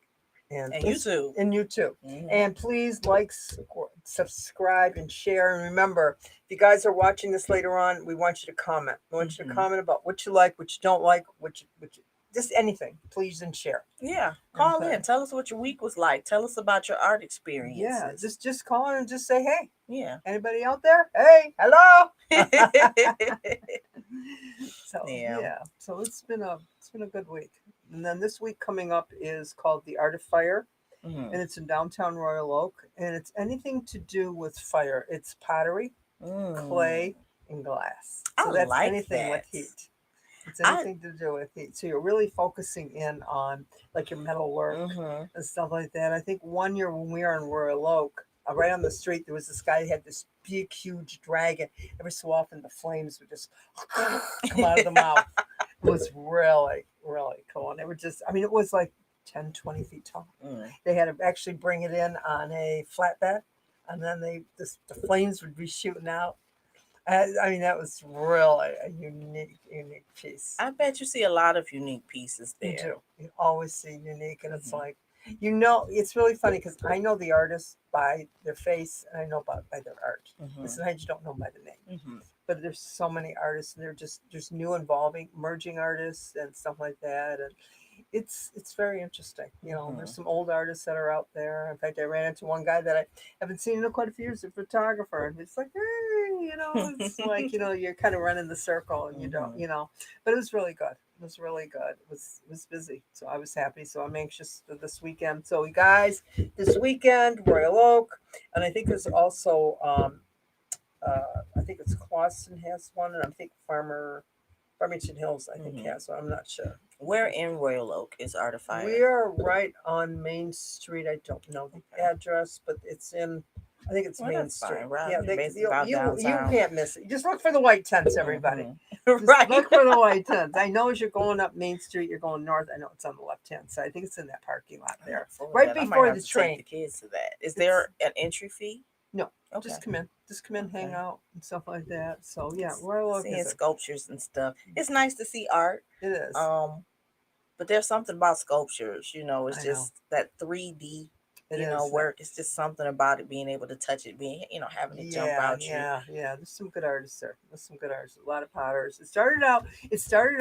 and And YouTube. and YouTube. Hmm. And please like, subscribe, and share. And remember, if you guys are watching this later on, we want you to comment. We want you to Hmm. comment about what you like, what you don't like, just anything, please, and share. Yeah, And call in. Tell us what your week was like. Tell us about your art yeah, experiences. just call in and just say, hey, Yeah. anybody out there? Hey, hello. So Yeah. yeah, so it's been a good week. And then this week coming up is called the Art of Fire, Hmm. and it's in downtown Royal Oak, and it's anything to do with fire. It's pottery, Mm. clay, and glass. I So that's like anything with that. heat. It's I anything to do with heat. So you're really focusing in on like your metal work hmm and stuff like that. I think one year when we were in Royal Oak, right on the street, there was this guy who had this big, huge dragon. Every so often, the flames would just come out of the mouth. It was really, really cool. And they were just, I mean, it was like 10, 20 feet tall. mm. They had to actually bring it in on a flatbed, and then the flames would be shooting out. I mean, that was really a unique piece. I bet you see a lot of unique pieces You there. do. You always see unique, and it's Hmm. like, it's really funny because I know the artist by their face, and I know about by their art. And Hmm. sometimes you don't know by the name, Hmm. but there's so many artists, and they're just new, involving, merging artists and stuff like that, and it's very interesting. There's Hmm. some old artists that are out there. In fact, I ran into one guy that I haven't seen in quite a few years, a photographer, and it's like, hey, it's like you're kind of running the circle, and you don't, Hmm. but it was really good. It was really good. It was busy, so I was happy. So I'm anxious for this weekend. So you guys, this weekend, Royal Oak, and I think there's also I think it's Clawson has one, and I think Farmington Hills, I think, Hmm. has one. I'm not sure. Where in Royal Oak is Art of Fire? We're right on Main Street. I don't know the Okay. address, but it's in. I think it's Well, Main that's Street. fine. Right. Yeah, I'm they, basically you about you downtown. can't miss it. Just look for the white tents, everybody. Hmm. Just Right. look for the white tents. I know as you're going up Main Street, you're going north. I know it's on the left hand side. I think it's in that parking lot I look there, forward to right that. I might before have the to take train. the kids to that. Is It's there an entry fee? no, Okay. just come in, hang Okay. out and stuff like that. So yeah, Royal Oak Seeing is a sculptures and stuff. It's nice to see art. it is. Um, but there's something about sculptures, it's I know just that 3D, it is. work. It's just something about it, being able to touch it, being, having it jump Yeah, out you. yeah, yeah. There's some good artists there. There's some good artists. A lot of potters. It started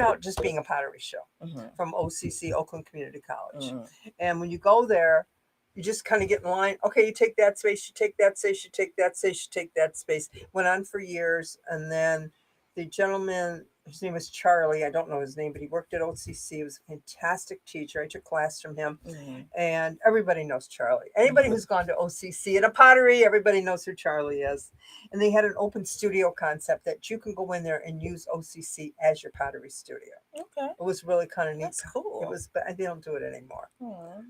out just being a pottery show Hmm. from OCC, Oakland Community College. Hmm. And when you go there, you just kind of get in line. Okay, you take that space, you take that space, you take that space, you take that space. Went on for years, and then the gentleman, his name was Charlie. I don't know his name, but he worked at OCC. He was a fantastic teacher. I took class from him, Hmm. and everybody knows Charlie. Anybody Hmm. who's gone to OCC at a pottery, everybody knows who Charlie is. And they had an open studio concept that you can go in there and use OCC as your pottery studio. Okay, It was really kind of neat. that's It cool. was, but they don't do it anymore. Hmm.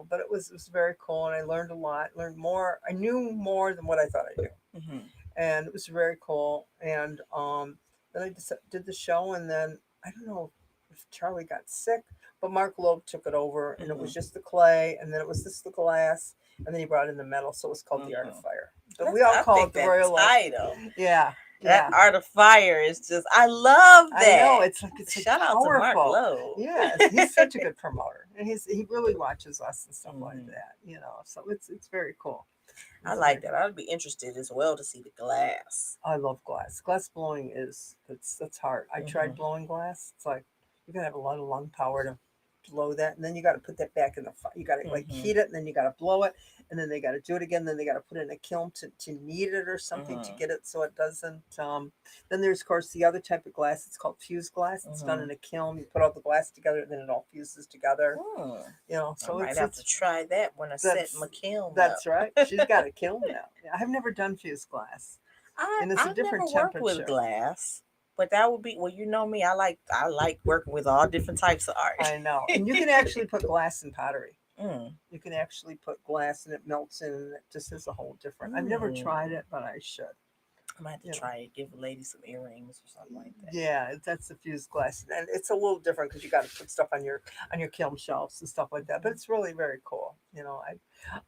But it was very cool, and I learned a lot. Learned more. I knew more than what I thought I knew, Hmm. and it was very cool. And then I just did the show, and then I don't know if Charlie got sick, but Mark Loeb took it over, and it was Mhm. just the clay, and then it was just the glass, and then he brought in the metal, so it was called the Art of Mhm. Fire. But we all I call it think the that Royal Oak. title, Yeah, that yeah. art of fire, is just. I love I know that. it's like Shout out to Mark powerful. Lowe. Yes, he's such a good promoter, and he really watches us and stuff like Mhm. that. So it's very cool. I It's like very that. cool. I'd be interested as well to see the glass. I love glass. Glass blowing is that's hard. I tried Mhm. blowing glass. It's like you gotta have a lot of lung power to blow that, and then you got to put that back in the fire. You got to like Mhm. heat it, and then you got to blow it, and then they got to do it again. Then they got to put it in a kiln to knead it or something to Mhm. get it so it doesn't. Then there's of course the other type of glass. It's called fused glass. It's done Mhm. in a kiln. You put all the glass together, and then it all fuses together. Hmm. I So might it's have to it's try that when I set that's my kiln that's right. up. She's got a kiln now. Yeah, I've never done fused glass, and it's a I've never different worked with temperature. glass, but that would be, well. You know me. I like working with all different types of art. I know, and you can actually put glass in pottery. Mm. You can actually put glass and it melts in, and it just is a whole different. I've never tried Mm. it, but I should. I might have to You know, try it. Give a lady some earrings or something like that. yeah, that's the fused glass, and it's a little different because you got to put stuff on your kiln shelves and stuff like that. But it's really very cool.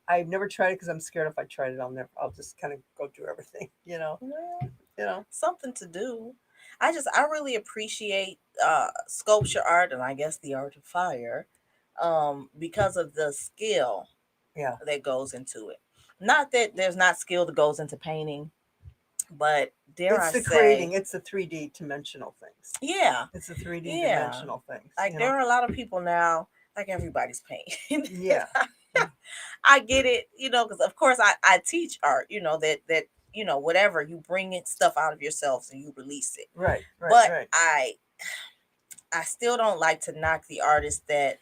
I've never tried it because I'm scared if I tried it, I'll just kind of go do everything. Yeah, You know. something to do. I really appreciate sculpture art, and I guess the art of fire, because of the skill Yeah, that goes into it. Not that there's not skill that goes into painting, but dare it's I the creating. say, It's the 3D dimensional things. yeah, It's the 3D yeah. dimensional things. Like there are a lot of people now, like everybody's painting. Yeah, yeah, I get it, because of course I teach art, that whatever you bring it stuff out of yourselves and you release it. right, right, But right. I still don't like to knock the artists that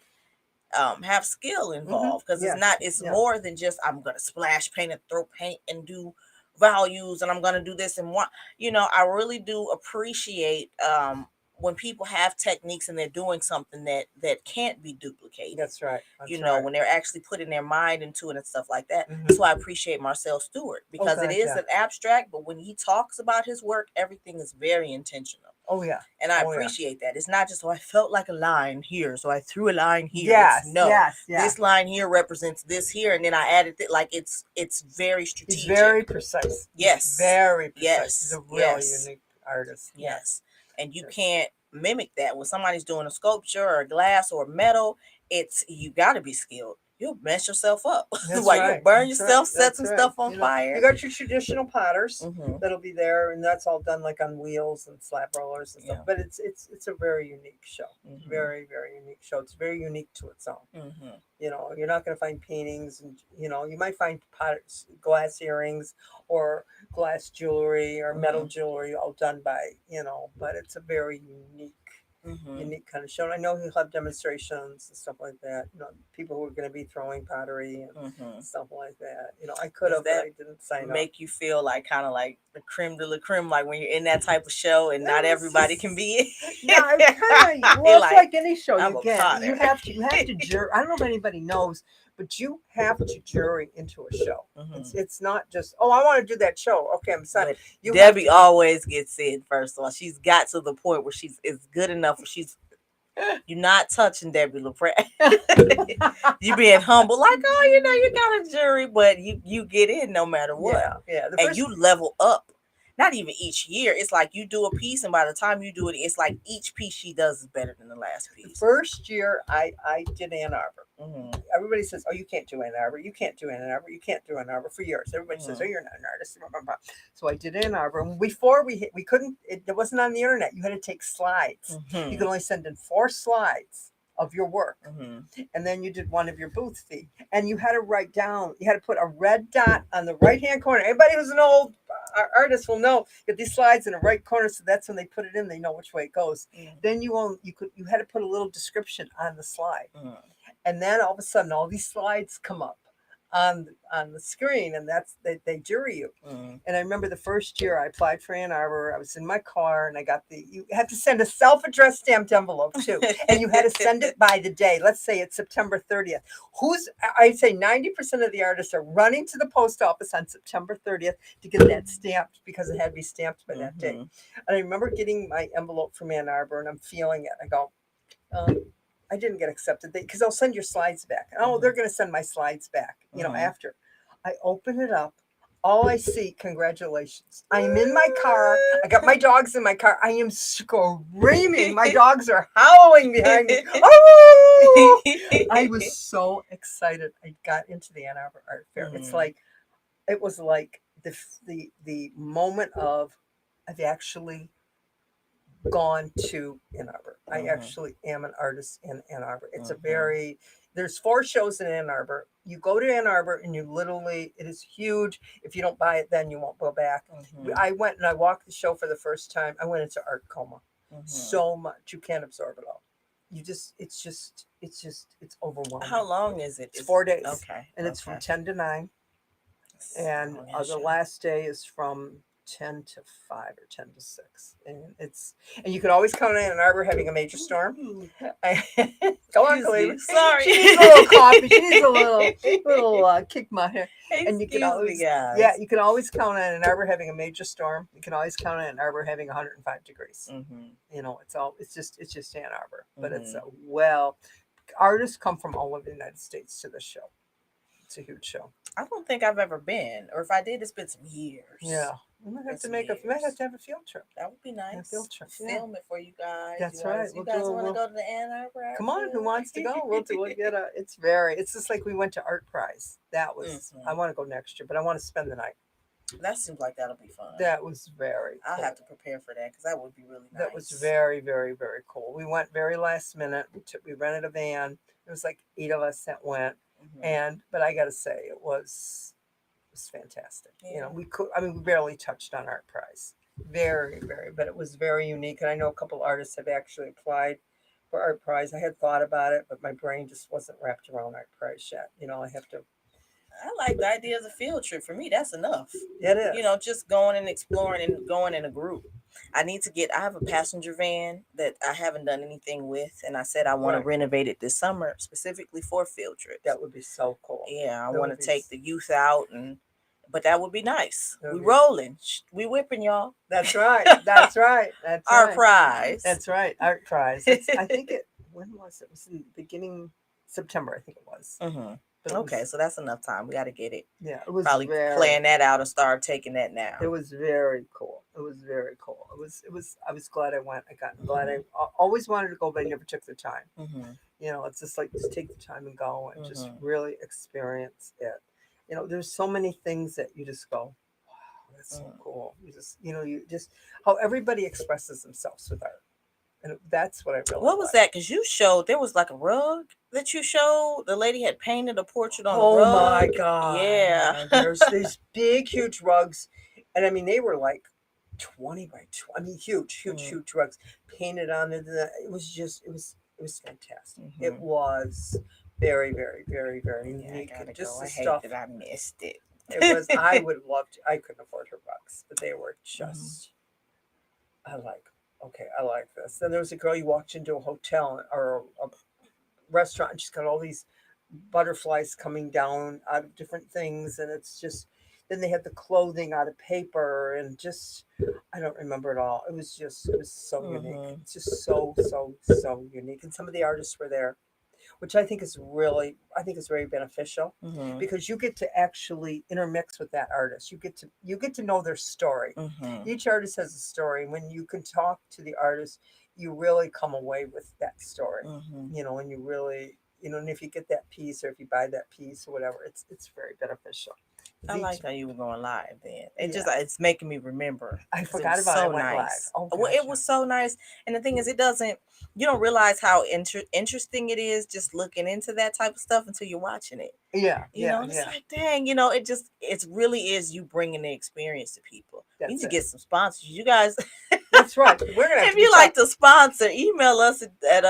have skill involved, because Yes, it's yeah, more than just I'm gonna splash paint and throw paint and do values and I'm gonna do this and what. I really do appreciate when people have techniques and they're doing something that can't be duplicated. that's right, that's right. When they're actually putting their mind into it and stuff like that. That's why I Hmm. appreciate Marcel Stewart, Oh because it God, is yeah. an abstract, but when he talks about his work, everything is very intentional. Oh yeah. And I Oh yeah. appreciate that. It's not just, oh, I felt like a line here, so I threw a line here. It's Yes, no, yes, yes. this line here represents this here, and then I added it. Like it's very He's very strategic. precise. He's Yes, very precise. He's yes, a really yes, unique artist. Yes, yes. And you yes. can't mimic that when somebody's doing a sculpture or glass or metal. It's you got to be skilled. You'll mess yourself up. That's Like you'll right. burn That's right. yourself, set That's some right. stuff on You fire. got your traditional potters Hmm. that'll be there, and that's all done like on wheels and slab rollers and stuff. Yeah. But it's a very unique show. Hmm. Very very unique show. It's very unique to its own. Hmm. You're not going to find paintings, and you might find glass earrings or glass jewelry or metal Hmm. jewelry all done by but it's a very Hmm. unique kind of show. And I know he'll have demonstrations and stuff like that. People who are going to be throwing pottery and Hmm. stuff like that. I could Does have, but that I didn't sign up. make you feel like kind of like the creme de la creme, like when you're in that type of show and not It's everybody can just be yeah, it kind of you're well, it's like, like any show I'm you a get. potter. You have to jury. I don't know if anybody knows, but you have to jury into a show. Hmm. It's not just I want to do that show. Okay, I'm sorry. But You have Debbie to. always gets in first of all. She's got to the point where she's is good enough where she's you're not touching Debbie LaPrette. You being humble, like, oh, you got a jury, but you get in no matter what. Yeah, yeah. The And first you level up. Not even each year. It's like you do a piece, and by the time you do it, it's like each piece she does is better than the last the piece. first year I did Ann Arbor. Hmm. Everybody says, "Oh, you can't do Ann Arbor. You can't do Ann Arbor. You can't do Ann Arbor." For years, everybody says, "Oh, Hmm. you're not an artist." Blah, blah, blah. So I did Ann Arbor. And before we couldn't. It wasn't on the internet. You had to take slides. You Hmm. could only send in 4 slides of your work, Hmm. and then you did one of your booth fee, and you had to write down. You had to put a red dot on the right hand corner. Anybody who's an old artist will know that these slides in the right corner, so that's when they put it in. They know which way it goes. Then you had to put a little description on the slide, Hmm. and then all of a sudden all these slides come up on the screen, and they jury you. Hmm. And I remember the first year I applied for Ann Arbor, I was in my car, and I got you had to send a self-addressed stamped envelope too, and you had to send it by the day. Let's say it's September 30th. I'd say 90% of the artists are running to the post office on September 30th to get that stamped because it had to be stamped by that day. Hmm. And I remember getting my envelope from Ann Arbor, and I'm feeling it. I go, um, I didn't get accepted because they'll send your slides back. Oh, they're Mhm. going to send my slides back, Mhm. after. I open it up. All I see, congratulations. I am in my car. I got my dogs in my car. I am screaming. My dogs are howling behind me. Oh! I was so excited. I got into the Ann Arbor Art Fair. Mhm. It was like the moment of I've actually gone to Ann Arbor. I Mhm. actually am an artist in Ann Arbor. It's a Mhm. very there's 4 shows in Ann Arbor. You go to Ann Arbor and you literally it is huge. If you don't buy it, then you won't go back. Mhm. I went and I walked the show for the first time. I went into art coma. Mhm. So much you can't absorb it all. You it's How overwhelming. long is it? It's Is 4 days okay. and it's from Okay. 10 to 9, It's a and long ass the show. last day is from 10 to 5 or 10 to 6, and you can always count on Ann Arbor having a major storm. Ooh, Go on, excuse Kalima. me. Sorry. She needs a little coffee. She needs a little kick my hair. And you can Excuse me, always yeah, guys. you can always count on Ann Arbor having a major storm. You can always count on Ann Arbor having 105 degrees. Mhm. It's just Ann Arbor, but it's a Mhm. well artists come from all over the United States to this show. It's a huge show. I don't think I've ever been, or if I did, it's been some years. Yeah, we might have Been to some we might have years. to have a field trip. That would be Yeah, nice. field trip. Yeah, Film it for you guys. that's right. You We'll do guys a want to we'll go to the Ann Arbor Art come on. Who wants to go? Fair? We'll get a. It's just like we went to Art Prize. That was I Mhm. want to go next year, but I want to spend the night. That seems like that'll be fun. That was very I'll cool. have to prepare for that because that would be really That was nice. very, very, very cool. We went very last minute. We rented a van. It was like 8 of us that went, Mhm. and but I got to say it was fantastic. Yeah. We could. I mean, we barely touched on Art Prize. Very, very, but it was very unique. And I know a couple artists have actually applied for Art Prize. I had thought about it, but my brain just wasn't wrapped around Art Prize yet. I have to. I like the idea of the field trip. For me, that's enough. It is. Just going and exploring and going in a group. I have a passenger van that I haven't done anything with, and I said I want to Right. renovate it this summer specifically for field trips. That would be so cool. Yeah, I That want would to be. take the youth out, but that would be nice. That We would be. rolling. We whipping y'all. That's right. That's right. That's Our right. prize. That's right. Art Prize. It's. I think it. When was it? It was in the beginning September. I think it was. Hmm. But it Okay, was. so that's enough time. We got to get it. Yeah. It was Probably very. plan that out and start taking that now. It was very cool. It was very cool. It was. It was. I was glad I went. I got glad Hmm. always wanted to go, but I never took the time. Hmm. It's just like just take the time and go and just Hmm. really experience it. There's so many things that you just go, wow, that's so Hmm. cool. You just how everybody expresses themselves with art, and that's what I really What was like. that? Because you showed there was like a rug that you showed. The lady had painted a portrait on the Oh rug. my god! Yeah. There's these big, huge rugs, and I mean they were like 20 by 20. I mean, huge, huge, Mm-hmm. huge rugs painted on it. It was just, it was fantastic. It Mm-hmm. was very, very, very, very Yeah, I unique, and gotta just go. the I hate stuff. that I missed it. It was. I would have loved. I couldn't afford her rugs, but they were Hmm. just. I like. Okay, I like this. Then there was a girl you walked into a hotel or a restaurant, and she's got all these butterflies coming down out of different things, and it's just. Then they had the clothing out of paper, and just. I don't remember it all. It was so unique. Hmm. It's just so unique, and some of the artists were there, which I think is very beneficial Hmm. because you get to actually intermix with that artist. You get to know their story. Hmm. Each artist has a story. When you can talk to the artist, you really come away with that story. Hmm. And you really, and if you get that piece or if you buy that piece or whatever, it's very beneficial. I Each, like how you were going live then. yeah, It's making me remember I because it forgot was about it. I so went live. nice. Oh Well, gosh, it was so nice. And the thing is, you don't realize how interesting it is just looking into that type of stuff until you're watching it. yeah, yeah, And it's yeah. like, dang, it really is you bringing the experience to people. We need That's to it. get some sponsors. You guys, That's right. We're gonna have if to be you like talking. to sponsor, email us at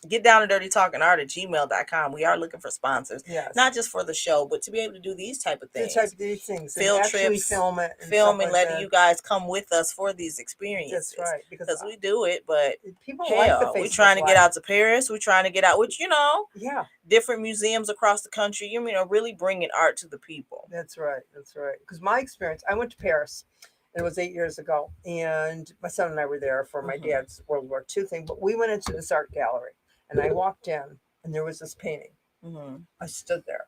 get down and dirty talking art at gmail.com. We are looking for sponsors, Yes. not just for the show, but to be able to do these type of To type things, these things and field actually trips, film it and stuff filming, like letting that. you guys come with us for these That's experiences. right. Because Because we do it, but people like the hell, we're Facebook trying to get Live. out to Paris. We're trying to get out, which, Yeah, different museums across the country, really bringing art to the people. that's right. That's right. Because my experience, I went to Paris, and it was 8 years ago, and my son and I were there for my Hmm. dad's World War II thing. But we went into this art gallery, And I walked in, and there was this painting. Mm-hmm. I stood there.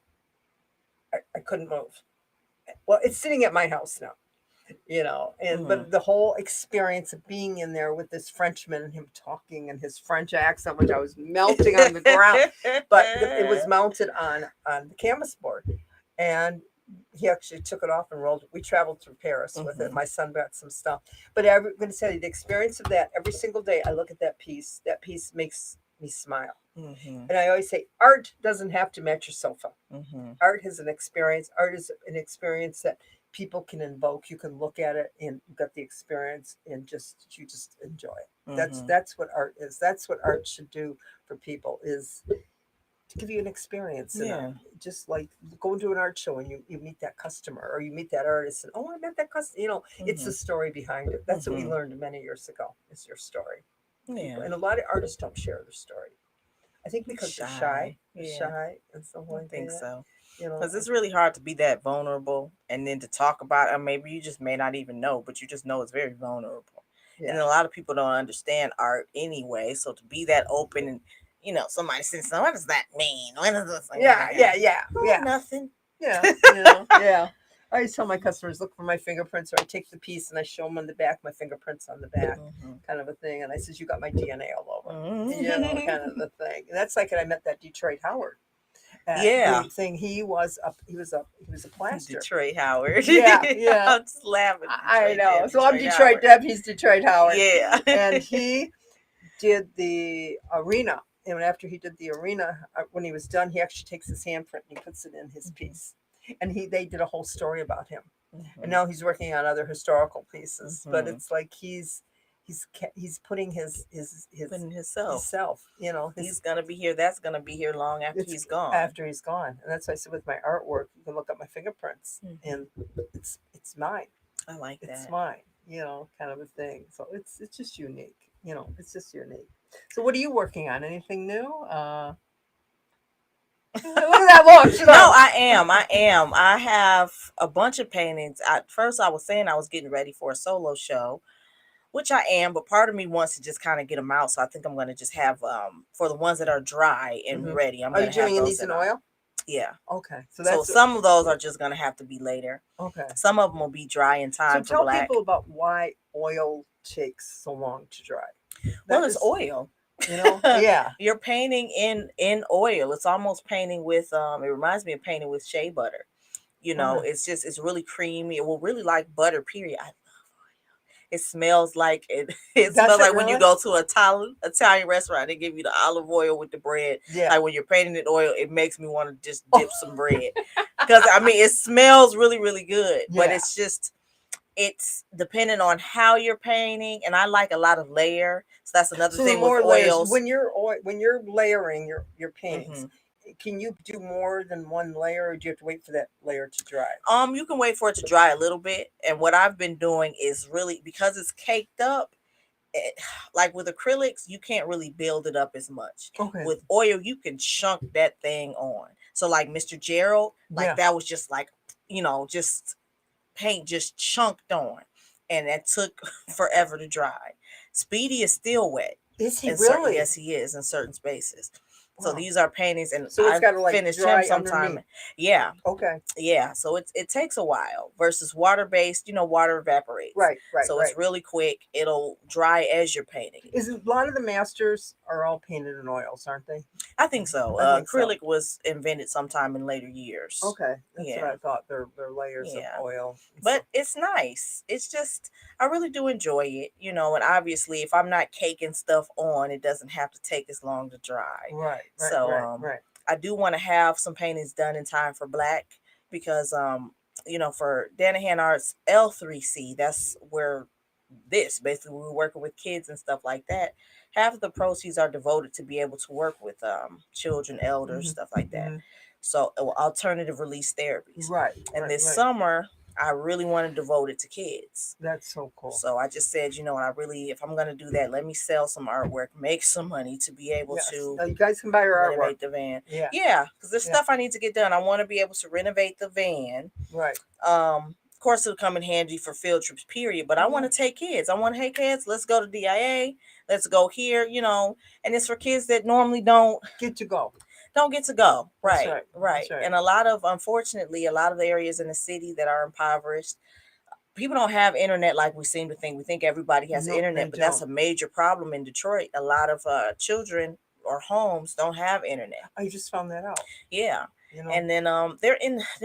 I couldn't move. Well, it's sitting at my house now, and Mm-hmm. but the whole experience of being in there with this Frenchman and him talking and his French accent, which I was melting on the ground, but it was mounted on the canvas board, and he actually took it off and rolled it. We traveled through Paris with it. Mm-hmm. My son got some stuff, but I'm going to tell you the experience of that. Every single day I look at that piece. That piece makes me smile. Mm-hmm. And I always say, art doesn't have to match your sofa. Mm-hmm. Art is an experience. Art is an experience that people can invoke. You can look at it and you got the experience, and you just enjoy it. That's Mm-hmm. that's what art is. That's what art should do for people, is to give you an experience. And Yeah. just like going to an art show and you meet that customer or you meet that artist, and I met that customer. It's Mm-hmm. the story behind it. That's what we Mm-hmm. learned many years ago. Is your story. People, Yeah. and a lot of artists don't share their story. I think because they're shy, Shy. Yeah. and stuff I like think that. so. You know, Because it's really hard to be that vulnerable and then to talk about it. Or maybe you just may not even know, but you just know it's very vulnerable. And yeah, then a lot of people don't understand art anyway. So to be that open and, somebody says, so what does that mean? What is this? Like, yeah, yeah, yeah, oh, yeah, nothing. yeah. Yeah. I always tell my customers, look for my fingerprints, or I take the piece and I show them on the back, my fingerprints on the back, Mm-hmm. kind of a thing. And I says, you got my DNA all over, kind of Mm-hmm. the thing. And that's like, and I met that Detroit Howard at Yeah. the thing. He was a plaster. Detroit Howard. Yeah, yeah. I'm just laughing. I Detroit know. Deb, So I'm Detroit Detroit Howard. Deb. He's Detroit Howard, Yeah. and he did the arena. And after he did the arena, when he was done, he actually takes his handprint and he puts it in his Mm-hmm. piece. And they did a whole story about him. And Mm-hmm. now he's working on other historical pieces. But Mm-hmm. it's like he's putting Putting himself. himself. He's gonna be here. That's gonna be here long after It's he's gone. after he's gone. And that's why I said with my artwork, you can look at my fingerprints, Mm-hmm. and it's mine. I like It's that. mine. Kind of a thing. So it's just unique. It's just unique. So what are you working on? Anything new? Look at that look. She's No, like, I am. I am. I have a bunch of paintings. At first, I was saying I was getting ready for a solo show, which I am, but part of me wants to just kind of get them out. So I think I'm going to just have for the ones that are dry and hmm ready, I'm are going you to have doing those these in in oil? yeah. Okay, so So that's some of those are just going to have to be later. okay. Some of them will be dry in So time for tell black. people about why oil takes so long to dry. Well, That it's is, oil. yeah. You're painting in oil. It's almost painting with it reminds me of painting with shea butter. Okay. It's really creamy. It will really like butter, period. It smells like it. It Does smells it like when you really? go to an Italian restaurant, they give you the olive oil with the bread. Yeah. Like when you're painting in oil, it makes me want to just Oh, dip some bread because I mean it smells really really good. But yeah. it's depending on how you're painting, and I like a lot of layer. So that's another So the thing with more layers oils. when you're layering your paintings, Hmm. can you do more than one layer, or do you have to wait for that layer to dry? You can wait for it to dry a little bit, and what I've been doing is really because it's caked up. It, like with acrylics, you can't really build it up as much. Okay. With oil, you can chunk that thing on. So like Mr. Gerald, like Yeah. that was just like, just paint just chunked on. And that took forever to dry. Speedy is still wet. Is he In certain really? yes, he is in certain spaces. So Wow. these are paintings and So it's I got to like finished him dry sometime. underneath. Yeah, Okay. yeah, so it takes a while versus water based, water evaporates. Right. Right. So Right. it's really quick. It'll dry as you're painting. Is a lot of the masters are all painted in oils, aren't they? I think so. I think so. Acrylic was invented sometime in later years. Okay, that's what Yeah, I thought. They're layers of yeah. oil. But it's nice. It's just I really do enjoy it, and obviously if I'm not caking stuff on, it doesn't have to take as long to dry. Right. Right. So Right. Right. I do want to have some paintings done in time for black because for Danahan Arts L3C, that's where this basically we're working with kids and stuff like that. Half of the proceeds are devoted to be able to work with children, elders, Hmm. stuff like that. Hmm. So alternative release therapies. Right. And Right. this Right. summer I really want to devote it to kids. That's so cool. So I just said, I really, if I'm gonna do that, let me sell some artwork, make some money to be able Yes. to Now you guys can buy your artwork. renovate the van. Yeah. Yeah, because there's Yeah. stuff I need to get done. I want to be able to renovate the van. Right. Um, of course it'll come in handy for field trips, period. But I want to take kids. I want, hey kids, let's go to DIA. Let's go here, and it's for kids that normally Get to go. don't get to go. That's Right, right. right. That's right. And unfortunately, a lot of the areas in the city that are impoverished, people don't have internet like we seem to think. We think everybody has No, they internet, but that's don't. a major problem in Detroit. A lot of children or homes don't have internet. I just found that out. Yeah. You know. And then there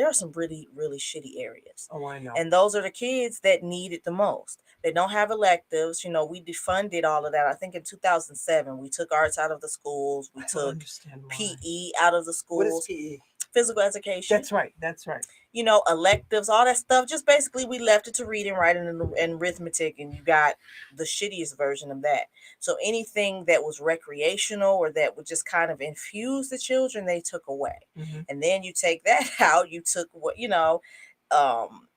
are some really really shitty areas. Oh, I know. And those are the kids that need it the most. They don't have electives. We defunded all of that. I think in 2007 we took arts out of the schools. We I don't took understand why. PE out of the What is schools. PE? Physical education. That's right. That's right. Electives, all that stuff. Just basically, we left it to reading, writing, and arithmetic, and you got the shittiest version of that. So anything that was recreational or that would just kind of infuse the children, they took away. Mm-hmm. And then you take that out, you took um,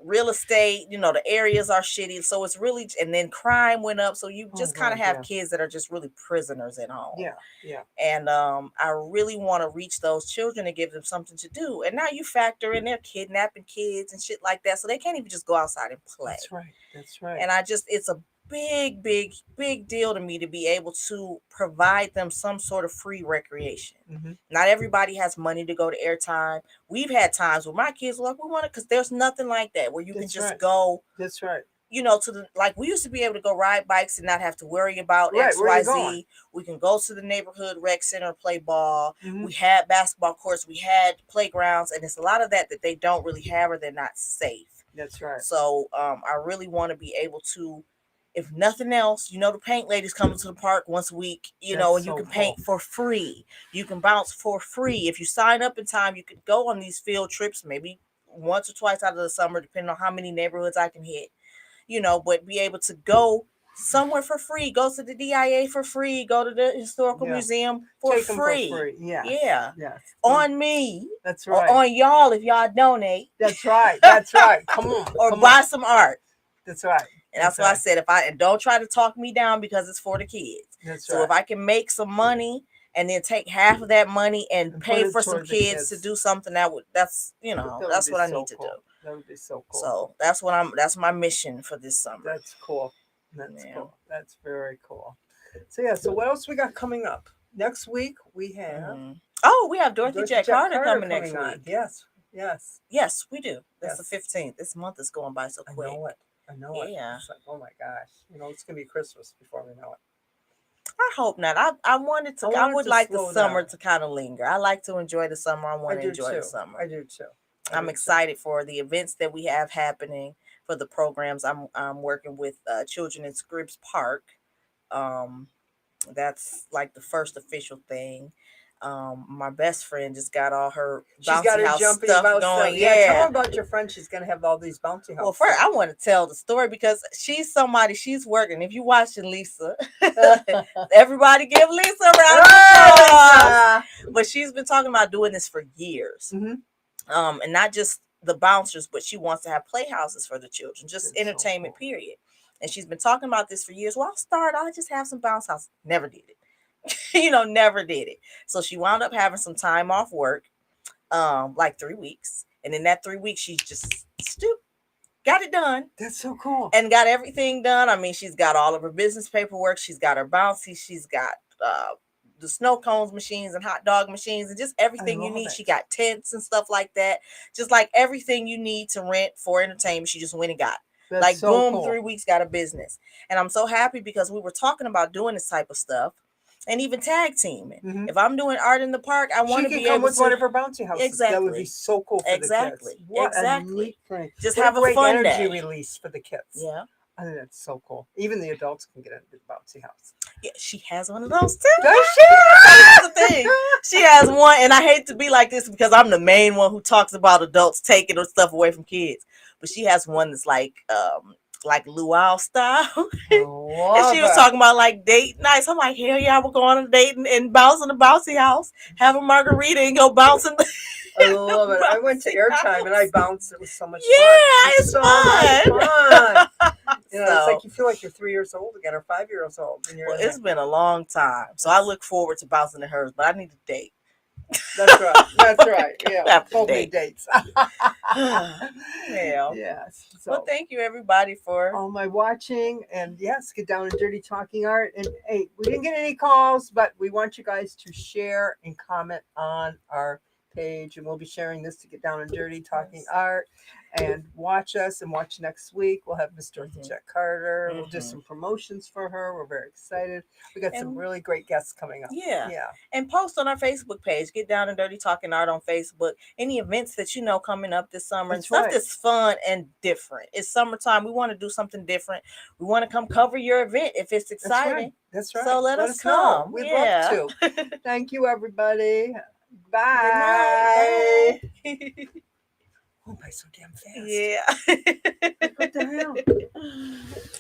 real estate. The areas are shitty, so it's really, and then crime went up. So you just kind of God, have yeah. kids that are just really prisoners at home. Yeah. Yeah. And I really want to reach those children and give them something to do. And now you factor in they're kidnapping kids and shit like that, so they can't even just go outside and play. That's right. That's right. And it's a big, big, big deal to me to be able to provide them some sort of free recreation. Mm-hmm. Not everybody has money to go to airtime. We've had times where my kids were like, we want it, because there's nothing like that where you That's can just right. go. That's right. To the, like, we used to be able to go ride bikes and not have to worry about Right, where you XYZ. going? We can go to the neighborhood rec center, play ball. Mm-hmm. We had basketball courts, we had playgrounds, and it's a lot of that they don't really have, or they're not safe. That's right. So I really want to be able to, if nothing else, the paint lady's coming to the park once a week, That's and you so can paint cool. for free. You can bounce for free. If you sign up in time, you could go on these field trips, maybe once or twice out of the summer, depending on how many neighborhoods I can hit. But be able to go somewhere for free. Go to the DIA for free. Go to the historical Yeah. museum for Take them free. for free. Yes. Yeah. Yes. On me. That's Or right. on y'all if y'all donate. That's right. That's right. Come on. Or Come buy on. some art. That's right. And that's why I said, and don't try to talk me down, because it's for the kids. That's So right. if I can make some money and then take half of that money and pay put it for some toward the kids to do something, that's would that's be what I so need to cool. do. That would be so cool. So that's my mission for this summer. That's cool. That's Yeah. cool. That's very cool. So yeah. So what else we got coming up? Next week we have Mhm. Oh, we have Dorothy Jack Carter coming next on. week. Yes. Yes. Yes, we do. That's Yes. the 15th. This month is going by so I quick. know it. I know it. Yeah. It's like, oh my gosh. It's gonna be Christmas before we know it. I hope not. I wanted to. I I want it would to like the slow summer down. to kind of linger. I like to enjoy the summer. I want I to do enjoy too. the summer. I do too. I'm excited for the events that we have happening, for the programs. I'm working with children in Scripps Park. Um, that's like the first official thing. My best friend just got all her She's bouncy got her house jumpy stuff bounce going. stuff. Yeah, tell Yeah. her about your friend. She's gonna have all these bouncy houses. Well, first, I want to tell the story because she's somebody. She's working. If you're watching Lisa, everybody give Lisa a round of applause. But she's been talking about doing this for years. Mm-hmm. And not just the bouncers, but she wants to have playhouses for the children, just That's so entertainment, cool. period. And she's been talking about this for years. Well, I'll just have some bounce houses. Never did it. Never did it. So she wound up having some time off work, like 3 weeks. And in that 3 weeks, she just got it done. That's so cool. And got everything done. I mean, she's got all of her business paperwork. She's got her bouncy. She's got the snow cones machines and hot dog machines and just everything you need. it. She got tents and stuff like that. Just like everything you need to rent for entertainment, she just went and got. That's like so boom, cool. 3 weeks, got a business. And I'm so happy because we were talking about doing this type of stuff. And even tag teaming. Mm-hmm. If I'm doing art in the park, I want to be come able with to one of her bouncy houses. Exactly. That would be so cool for exactly. the kids. What exactly. a neat thing. Just what have a great fun energy day. release for the kids. Yeah. I think that's so cool. Even the adults can get into the bouncy house. Yeah, she has one of those too. Does she? That's the thing. She has one, and I hate to be like this because I'm the main one who talks about adults taking their stuff away from kids. But she has one that's like luau style. And she was talking about like date nights. I'm like, hell yeah, we'll go on a date and bounce in the bouncy house, have a margarita, and go bouncing. I love it. I went to airtime and I bounced. It was so much fun. Yeah, it's so fun. much fun. It's So- like you feel like you're 3 years old again or 5 years old. And you're Well, in it's been a long time, so I look forward to bouncing in hers. But I need a date. That's right. That's right. Yeah. After So many date. dates. Well, Yes. well, So, thank you everybody for. all my watching, and yes, get down and dirty talking art. And hey, we didn't get any calls, but we want you guys to share and comment on our page, and we'll be sharing this to get down and dirty talking Yes. art. And watch us, and watch next week. We'll have Miss Dorothy Hmm. Jack Carter. We'll do Hmm. some promotions for her. We're very excited. We got some And really great guests coming up. yeah. Yeah, And post on our Facebook page. Get Down and Dirty Talking Art on Facebook. Any events that you know coming up this summer and that's stuff right. that's fun and different. It's summertime. We want to do something different. We want to come cover your event if it's That's right. exciting. That's right. So let Let us us know. come. We'd love Yeah. to. Thank you, everybody. Good night. Bye. Bye. Oh, by so damn fast. Yeah. Like, what the hell?